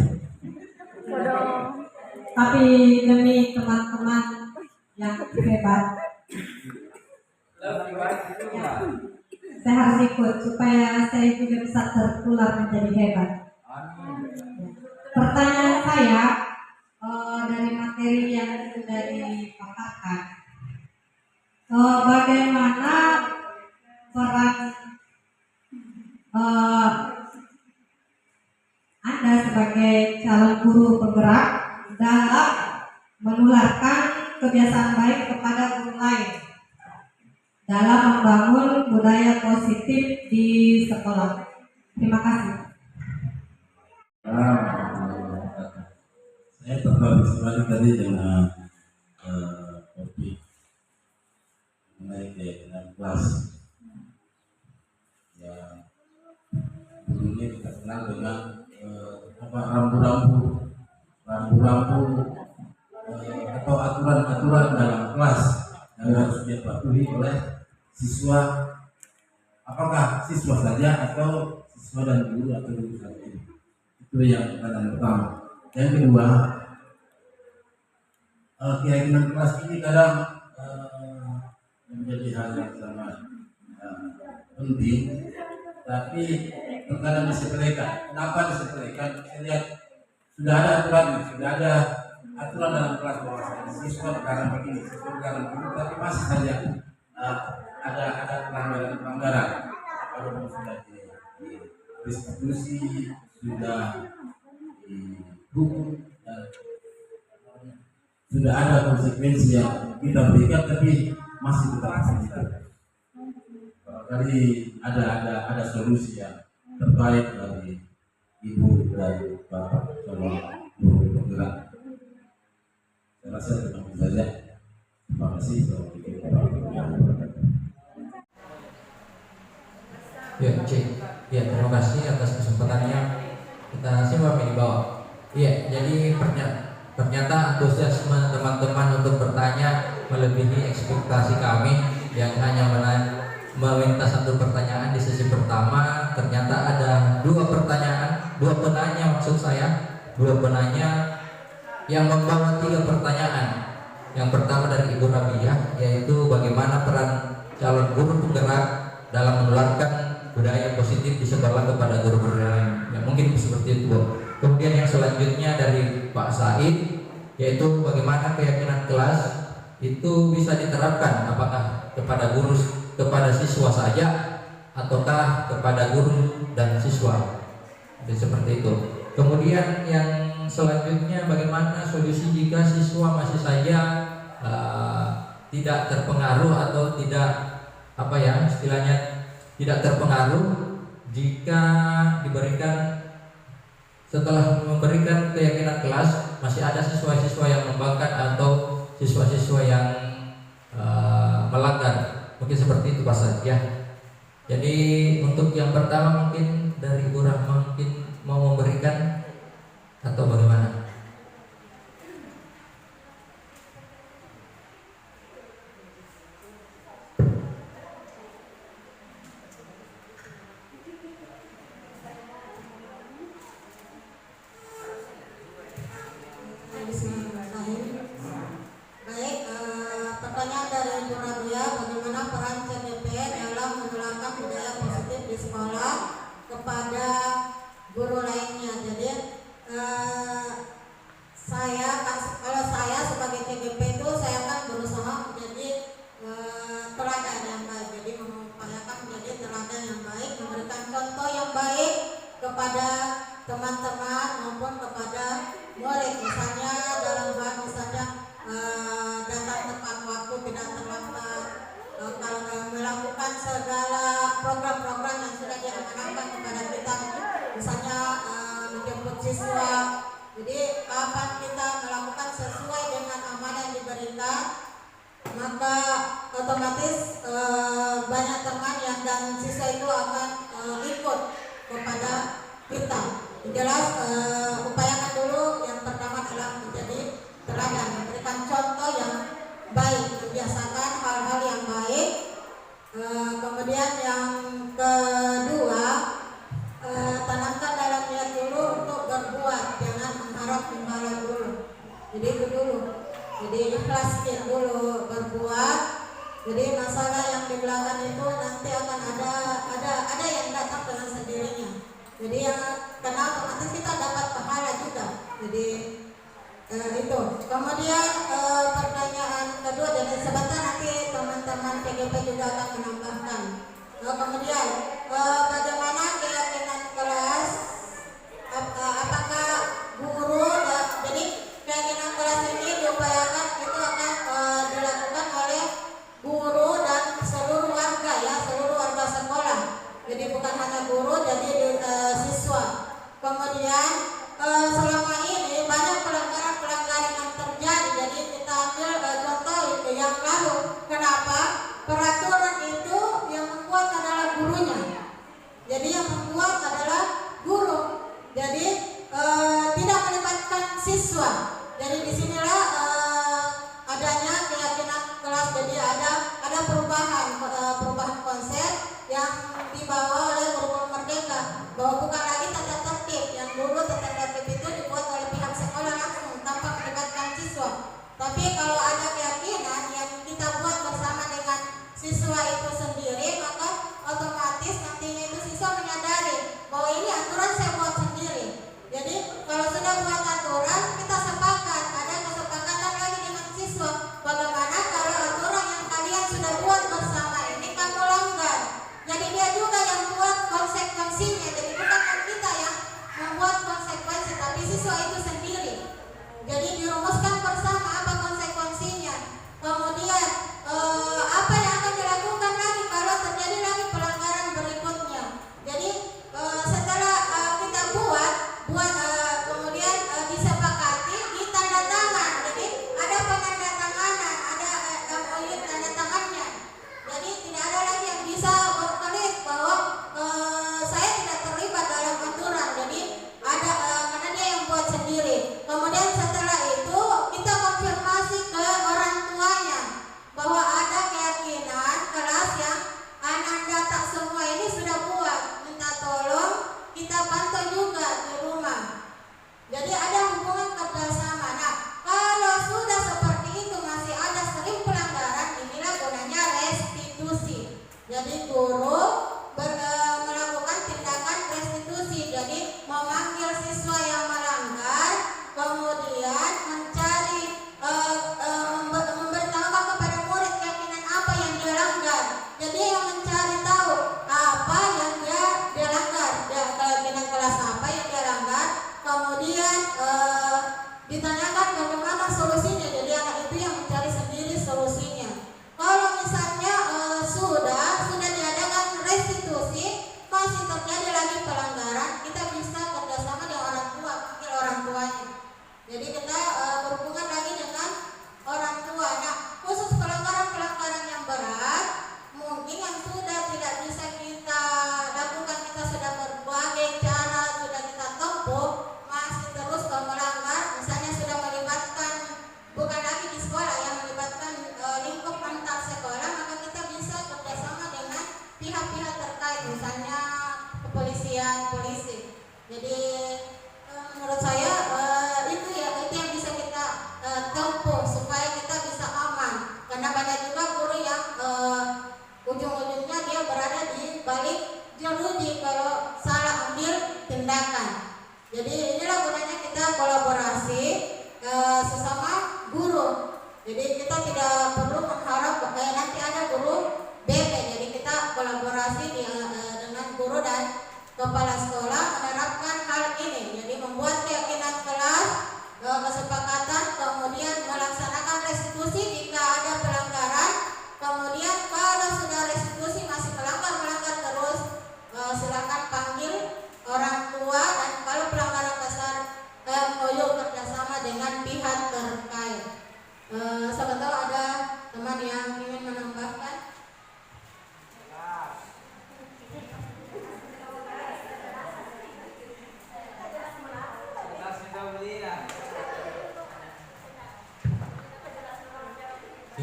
[SPEAKER 2] Tapi demi teman-teman yang hebat, saya harus ikut supaya saya juga bisa tertular menjadi hebat. Pertanyaan saya dari materi yang sudah dipaparkan, bagaimana peran Anda sebagai calon guru penggerak dalam menularkan kebiasaan baik kepada guru lain dalam membangun budaya positif di sekolah. Terima kasih.
[SPEAKER 5] Saya tertarik sekali tadi dengan topik mengenai keyakinan kelas yang dulunya kita kenal dengan rambu-rambu atau aturan-aturan dalam kelas yang harus dipatuhi oleh siswa, apakah siswa saja atau siswa dan guru atau guru saja. Itu yang pertama. Yang kedua, keyakinan kelas ini kadang menjadi hal yang sangat penting, tapi terkadang disepelekan. Kenapa disepelekan? Saya lihat sudah ada aturan dalam kelas bahwa siswa sekarang begini, siswa sekarang begini, tapi masih saja ada pelanggaran. Kalau sudah didistribusi, sudah dihukum, dan sudah ada konsekuensi yang kita berikan, tapi masih tetap seperti itu. Kali ada solusi yang terbaik dari ibu dan bapak calon guru penggerak. Saya rasa itu saja. Terima kasih.
[SPEAKER 1] Ya, Cik. Ya, terima kasih atas kesempatannya. Kita simak di bawah. Iya, jadi ternyata antusiasme teman-teman untuk bertanya melebihi ekspektasi kami yang hanya meminta satu pertanyaan di sesi pertama. Ternyata ada dua penanya yang membawa 3 pertanyaan. Yang pertama dari Ibu Rabiah, yaitu bagaimana peran calon guru penggerak dalam menularkan budaya positif di sekolah kepada guru-guru lain. Ya, mungkin seperti itu, Bu. Kemudian yang selanjutnya dari Pak Said, yaitu bagaimana keyakinan kelas itu bisa diterapkan, apakah kepada siswa saja ataukah kepada guru dan siswa. Jadi seperti itu. Kemudian yang selanjutnya bagaimana solusi jika siswa masih saja tidak terpengaruh atau tidak tidak terpengaruh jika setelah memberikan keyakinan kelas masih ada siswa-siswa yang membangkang atau siswa-siswa yang melanggar. Mungkin seperti itu Pak Said, ya. Jadi untuk yang pertama mungkin dari Bu Rahma mungkin mau memberikan atau bagaimana?
[SPEAKER 2] Baik, pertanyaan dari Bu Rabia, bagaimana peran CDP dalam menularkan budaya positif di sekolah kepada guru lainnya. Jadi kalau saya sebagai CDP itu saya akan berusaha menjadi teladan yang baik. Jadi mengupayakan menjadi teladan yang baik, memberikan contoh yang baik kepada teman-teman maupun kepada murid. Misalnya dalam hal datang tepat waktu, tidak terlambat, melakukan segala program-program yang sudah diamanahkan kepada kita, misalnya menjemput siswa. Jadi kapan kita melakukan sesuai dengan amanah yang diberikan, maka otomatis banyak teman yang dan siswa itu akan ikut kepada kita. Jelas upayakan dulu yang pertama adalah menjadi teladan, memberikan contoh yang baik, membiasakan hal-hal yang baik. Kemudian yang kedua, tanamkan dalam niat dulu untuk berbuat, jangan mengharap imbalan dulu. Jadi itu dulu. Jadi ikhlaskan dulu berbuat. Jadi masalah yang di belakang itu nanti akan ada yang datang dengan sendirinya. Jadi yang karena otomatis kita dapat pahala juga. Jadi itu. Kemudian pertanyaan kedua, dan sebentar nanti teman-teman PGP juga akan menambahkan. Kemudian bagaimana keyakinan kelas, apakah guru jadi keyakinan kelas ini diupayakan itu akan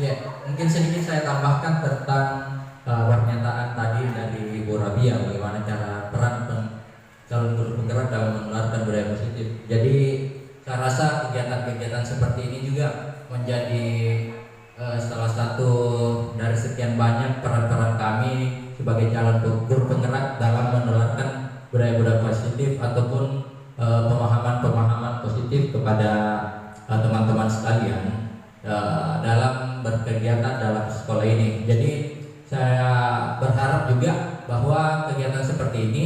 [SPEAKER 1] Ya, mungkin sedikit saya tambahkan tentang pernyataan tadi dari Ibu Rabia, bagaimana cara peran calon guru penggerak dalam menularkan budaya positif. Jadi saya rasa kegiatan-kegiatan seperti ini juga menjadi salah satu dari sekian banyak peran-peran kami sebagai calon guru penggerak dalam menularkan budaya-budaya positif ataupun pemahaman-pemahaman positif kepada teman-teman sekalian dalam berkegiatan dalam sekolah ini. Jadi saya berharap juga bahwa kegiatan seperti ini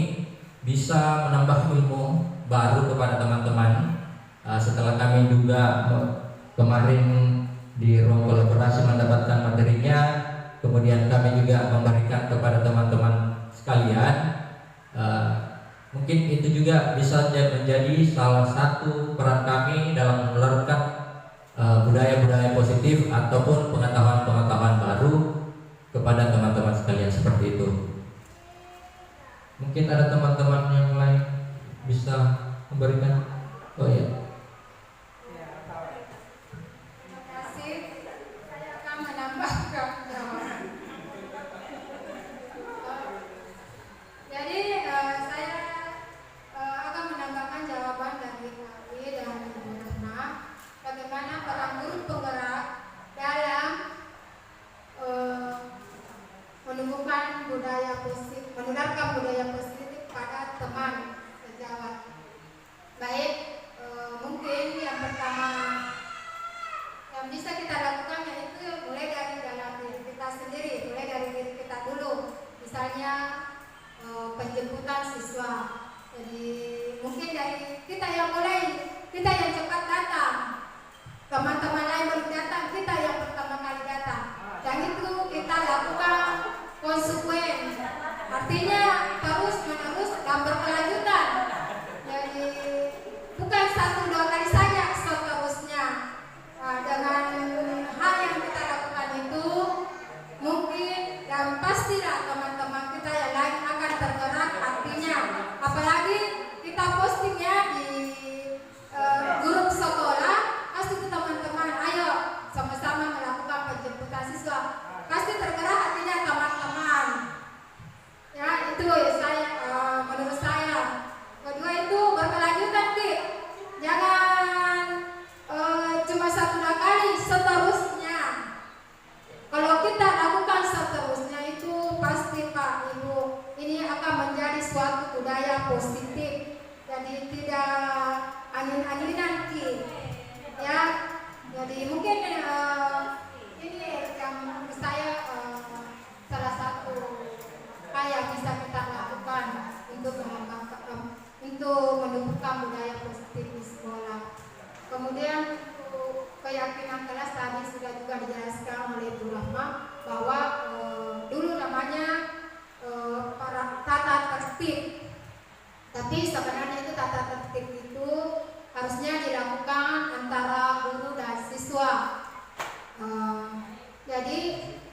[SPEAKER 1] bisa menambah ilmu baru kepada teman-teman. Setelah kami juga kemarin di ruang kolaborasi mendapatkan materinya, kemudian kami juga memberikan kepada teman-teman sekalian. Mungkin itu juga bisa menjadi salah satu peran kami dalam menularkan budaya-budaya positif ataupun pengetahuan-pengetahuan baru kepada teman-teman sekalian, seperti itu. Mungkin ada teman-teman yang lain bisa memberikan. Oh ya.
[SPEAKER 6] Terima kasih. Saya akan menambahkan jawaban. Jadi saya akan menambahkan jawaban dari Abi dan Ibu Rahma, bagaimana peran guru penggerak dalam menumbuhkan budaya positif, menularkan budaya positif pada teman sejawat. Baik, mungkin yang pertama yang bisa kita lakukan yaitu mulai dari dalam diri kita sendiri, mulai dari diri kita dulu. Misalnya penjemputan siswa. Jadi mungkin dari kita yang mulai, kita yang cepat datang, teman-teman lain baru datang, kita yang pertama kali datang. Dan itu kita lakukan konsekuen, artinya terus menerus dan berkelanjutan. Jadi bukan 1-2 kali saja, seterusnya. Dengan hal yang kita lakukan itu mungkin dan pastilah teman-teman kita yang lain akan tergerak hatinya. Apalagi kita postingnya di grup sekolah, pasti teman-teman ayo sama-sama melakukan penjemputan siswa, pasti tergerak hatinya teman-teman. Ya itu saya menurut saya. Kedua itu berkelanjutan, Dik. Jangan cuma 1-2 kali, seterusnya. Kalau kita lakukan seterusnya itu pasti Pak Ibu, ini akan menjadi suatu budaya positif. Jadi tidak angin-anginan, Ki. Ya. Jadi mungkin ini yang menurut saya salah satu hal yang bisa kita lakukan untuk menumbuhkan budaya positif di sekolah. Kemudian untuk keyakinan kelas tadi sudah juga dijelaskan oleh Bu Rahma bahwa dulu namanya para tata tertib. Tapi sebenarnya itu tata tertib itu harusnya dilakukan antara guru dan siswa. Jadi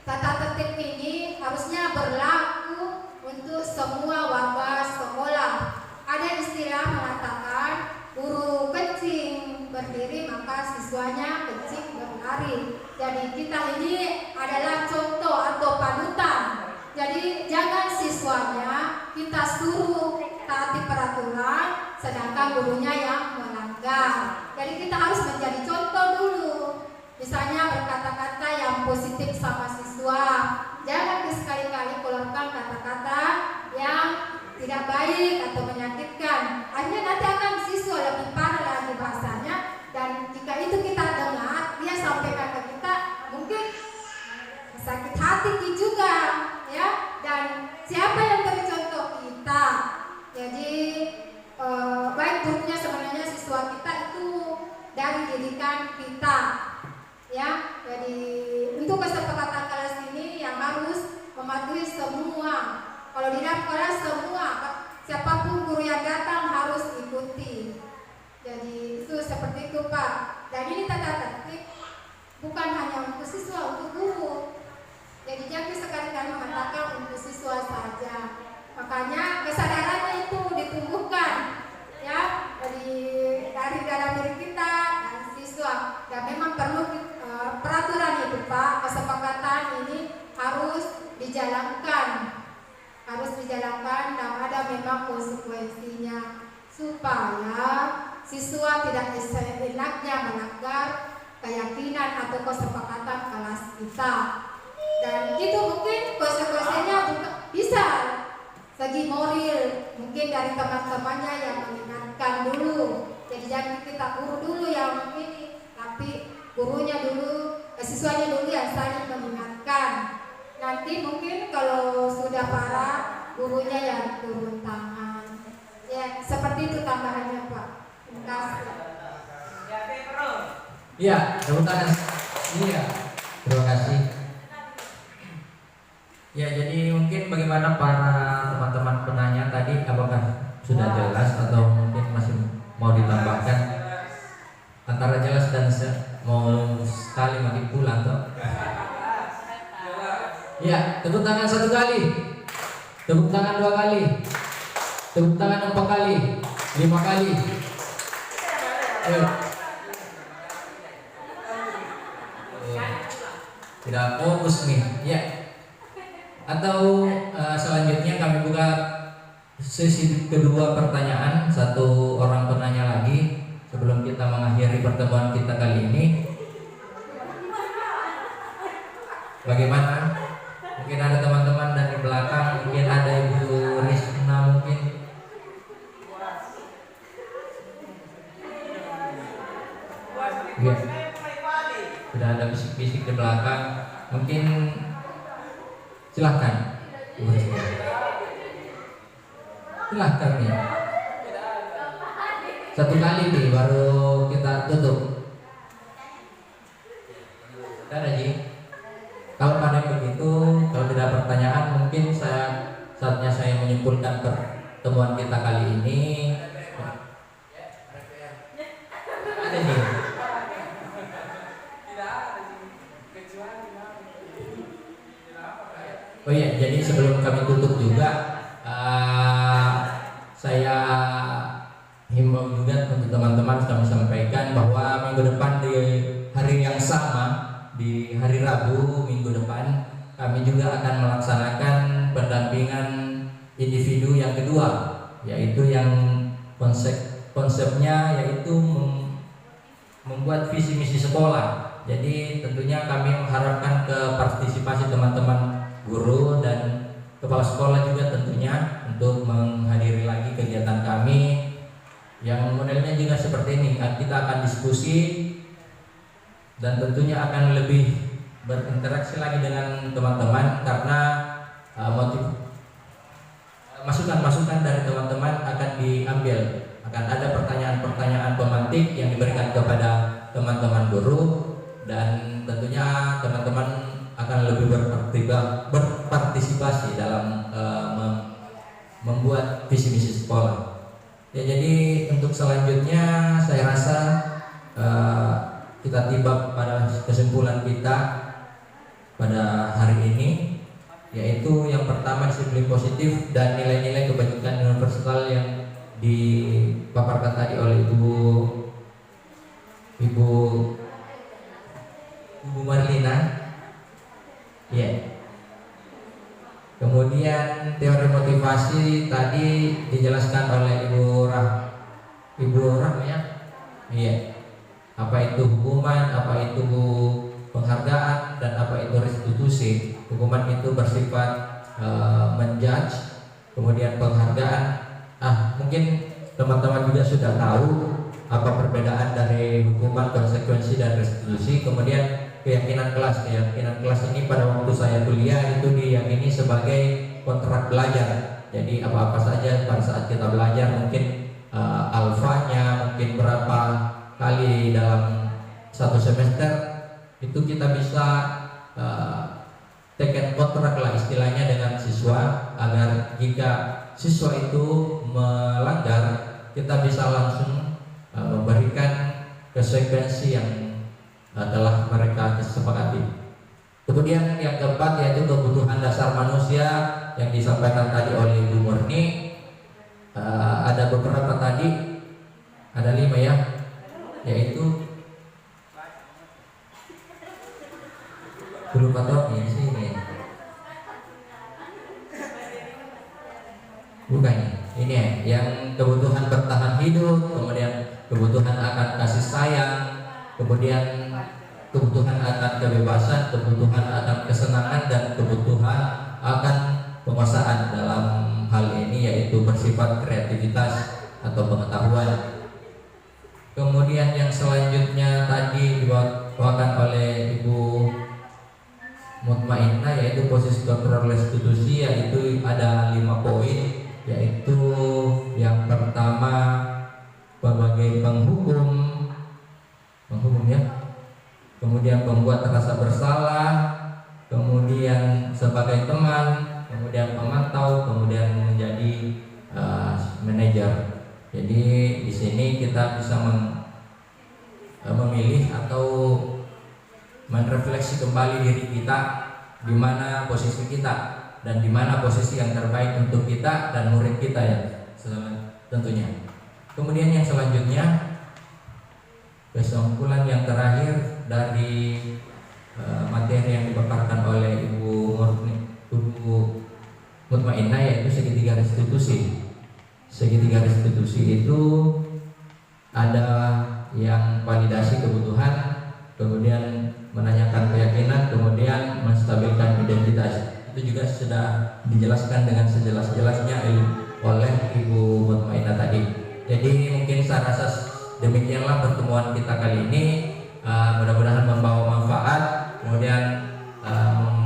[SPEAKER 6] tata tertib ini harusnya berlaku untuk semua warga sekolah. Ada istilah mengatakan guru kencing berdiri maka siswanya kencing berlari. Jadi kita ini adalah contoh atau panutan. Jadi jangan siswanya kita suruh taati peraturan sedangkan gurunya yang melanggar. Jadi kita harus menjadi contoh dulu. Misalnya berkata-kata yang positif sama siswa. Jangan sekali-kali keluarkan kata-kata yang tidak baik atau menyakitkan. Akhirnya nanti akan siswa lebih parah lagi bahasanya. Dan jika itu kita dengar, dia sampaikan ke kita, mungkin sakit hati juga, ya. Dan siapa yang beri contoh kita? Jadi baik buruknya sebenarnya siswa kita itu dari didikan kita, ya. Jadi untuk kesepakatan kelas ini yang harus mematuhi semua. Kalau di dalam kelas semua, siapapun guru yang datang harus ikuti. Jadi itu seperti itu Pak. Dan ini tata tertib bukan hanya untuk siswa, untuk guru. Jadi jangan sekali-kali mengatakan untuk siswa saja. Makanya kesadarannya itu ditumbuhkan, ya, dari dalam diri kita dan siswa. Dan memang perlu peraturan itu Pak, memang konsekuensinya supaya siswa tidak seenaknya melanggar keyakinan atau kesepakatan kelas kita. Dan itu mungkin konsekuensinya bisa segi moral, mungkin dari teman-temannya yang mengingatkan dulu. Jadi jangan kita guru dulu yang ini, tapi gurunya dulu, siswanya dulu yang saling mengingatkan. Nanti mungkin kalau sudah parah, gurunya yang turun tangan. Ya, seperti itu tambahannya Pak. Terima kasih.
[SPEAKER 1] Iya, tepuk tangan. Iya, terima kasih. Ya, jadi mungkin bagaimana para teman-teman penanya tadi, apakah sudah jelas atau mungkin masih mau ditambahkan? Antara jelas dan mau sekali makin pulang toh. Ya, tepuk tangan 1 kali, tepuk tangan 2 kali, tepuk tangan 4 kali, 5 kali. Tidak fokus nih, ya. Atau selanjutnya kami buka sesi kedua pertanyaan, 1 orang penanya lagi sebelum kita mengakhiri pertemuan kita kali ini. Bagaimana? Mungkin ada teman-teman dari belakang, mungkin ada Ibu Risna mungkin. Ya. Sudah ada bisik-bisik di belakang, mungkin silahkan Ibu Risna. Silahkan nih. 1 kali nih baru kita tutup. Ada Ji. Kalau pada begitu, kalau tidak pertanyaan, mungkin saatnya saya menyimpulkan pertemuan kita kali ini. Ada nih. Oh iya, jadi sebelum kami tutup juga, saya himbau juga untuk teman-teman kami sampaikan bahwa minggu depan di hari yang sama, di hari Rabu minggu depan, kami juga akan melaksanakan pendampingan individu yang kedua, yaitu yang konsepnya yaitu membuat visi misi sekolah. Jadi tentunya kami mengharapkan ke partisipasi teman-teman guru dan kepala sekolah juga tentunya untuk menghadiri lagi kegiatan kami yang modelnya juga seperti ini. Kita akan diskusi dan tentunya akan lebih berinteraksi lagi dengan teman-teman karena masukan-masukan dari teman-teman akan diambil. Akan ada pertanyaan-pertanyaan pemantik yang diberikan kepada teman-teman guru dan tentunya teman-teman akan lebih berpartisipasi dalam membuat visi misi sekolah. Ya, jadi untuk selanjutnya saya rasa kita tiba pada kesimpulan kita pada hari ini, yaitu yang pertama disiplin positif dan nilai-nilai kebajikan universal yang dipaparkan tadi oleh Ibu Marlina. Ya. Kemudian teori motivasi tadi dijelaskan oleh Ibu Rah ya. Iya. Apa itu hukuman, apa itu penghargaan, dan apa itu restitusi. Hukuman itu bersifat menjudge, kemudian penghargaan. Mungkin teman-teman juga sudah tahu apa perbedaan dari hukuman, konsekuensi, dan restitusi. Kemudian keyakinan kelas ini pada waktu saya kuliah itu diyakini sebagai kontrak belajar. Jadi apa-apa saja pada saat kita belajar, mungkin alfanya, mungkin berapa kali dalam 1 semester itu kita bisa teken kontrak lah istilahnya dengan siswa, agar jika siswa itu melanggar kita bisa langsung memberikan konsekuensi yang telah mereka kesepakati. Kemudian yang keempat yaitu kebutuhan dasar manusia yang disampaikan tadi oleh Ibu Murni. Ada beberapa tadi, ada 5 ya, yaitu belum patoknya di sini. Bukan yang kebutuhan bertahan hidup, kemudian kebutuhan akan kasih sayang, kemudian kebutuhan akan kebebasan, kebutuhan akan kesenangan, dan kebutuhan akan penguasaan dalam hal ini yaitu bersifat kreativitas atau pengetahuan. Kemudian yang selanjutnya tadi dibawakan oleh Ibu Mutmainnah yaitu posisi kontrol restitusi, yaitu ada 5 poin, yaitu yang pertama sebagai penghukum ya, kemudian pembuat rasa bersalah, kemudian sebagai teman, kemudian pemantau, kemudian menjadi manajer. Jadi di sini kita bisa memilih atau menrefleksi kembali diri kita, di mana posisi kita dan di mana posisi yang terbaik untuk kita dan murid kita ya tentunya. Kemudian yang selanjutnya, kesimpulan yang terakhir dari materi yang dipaparkan oleh Ibu Mutmainnah yaitu segitiga restitusi. Segitiga restitusi itu ada yang validasi kebutuhan, kemudian menanyakan keyakinan, kemudian menstabilkan identitas. Itu juga sudah dijelaskan dengan sejelas-jelasnya oleh Ibu Mutmainnah tadi. Jadi mungkin saya rasa demikianlah pertemuan kita kali ini, mudah-mudahan membawa manfaat, kemudian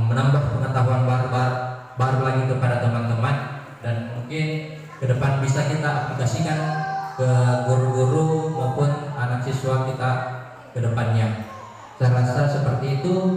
[SPEAKER 1] menambah pengetahuan baru lagi kepada teman-teman, dan mungkin ke depan bisa kita aplikasikan ke guru-guru maupun anak siswa kita ke depannya. Saya rasa seperti itu.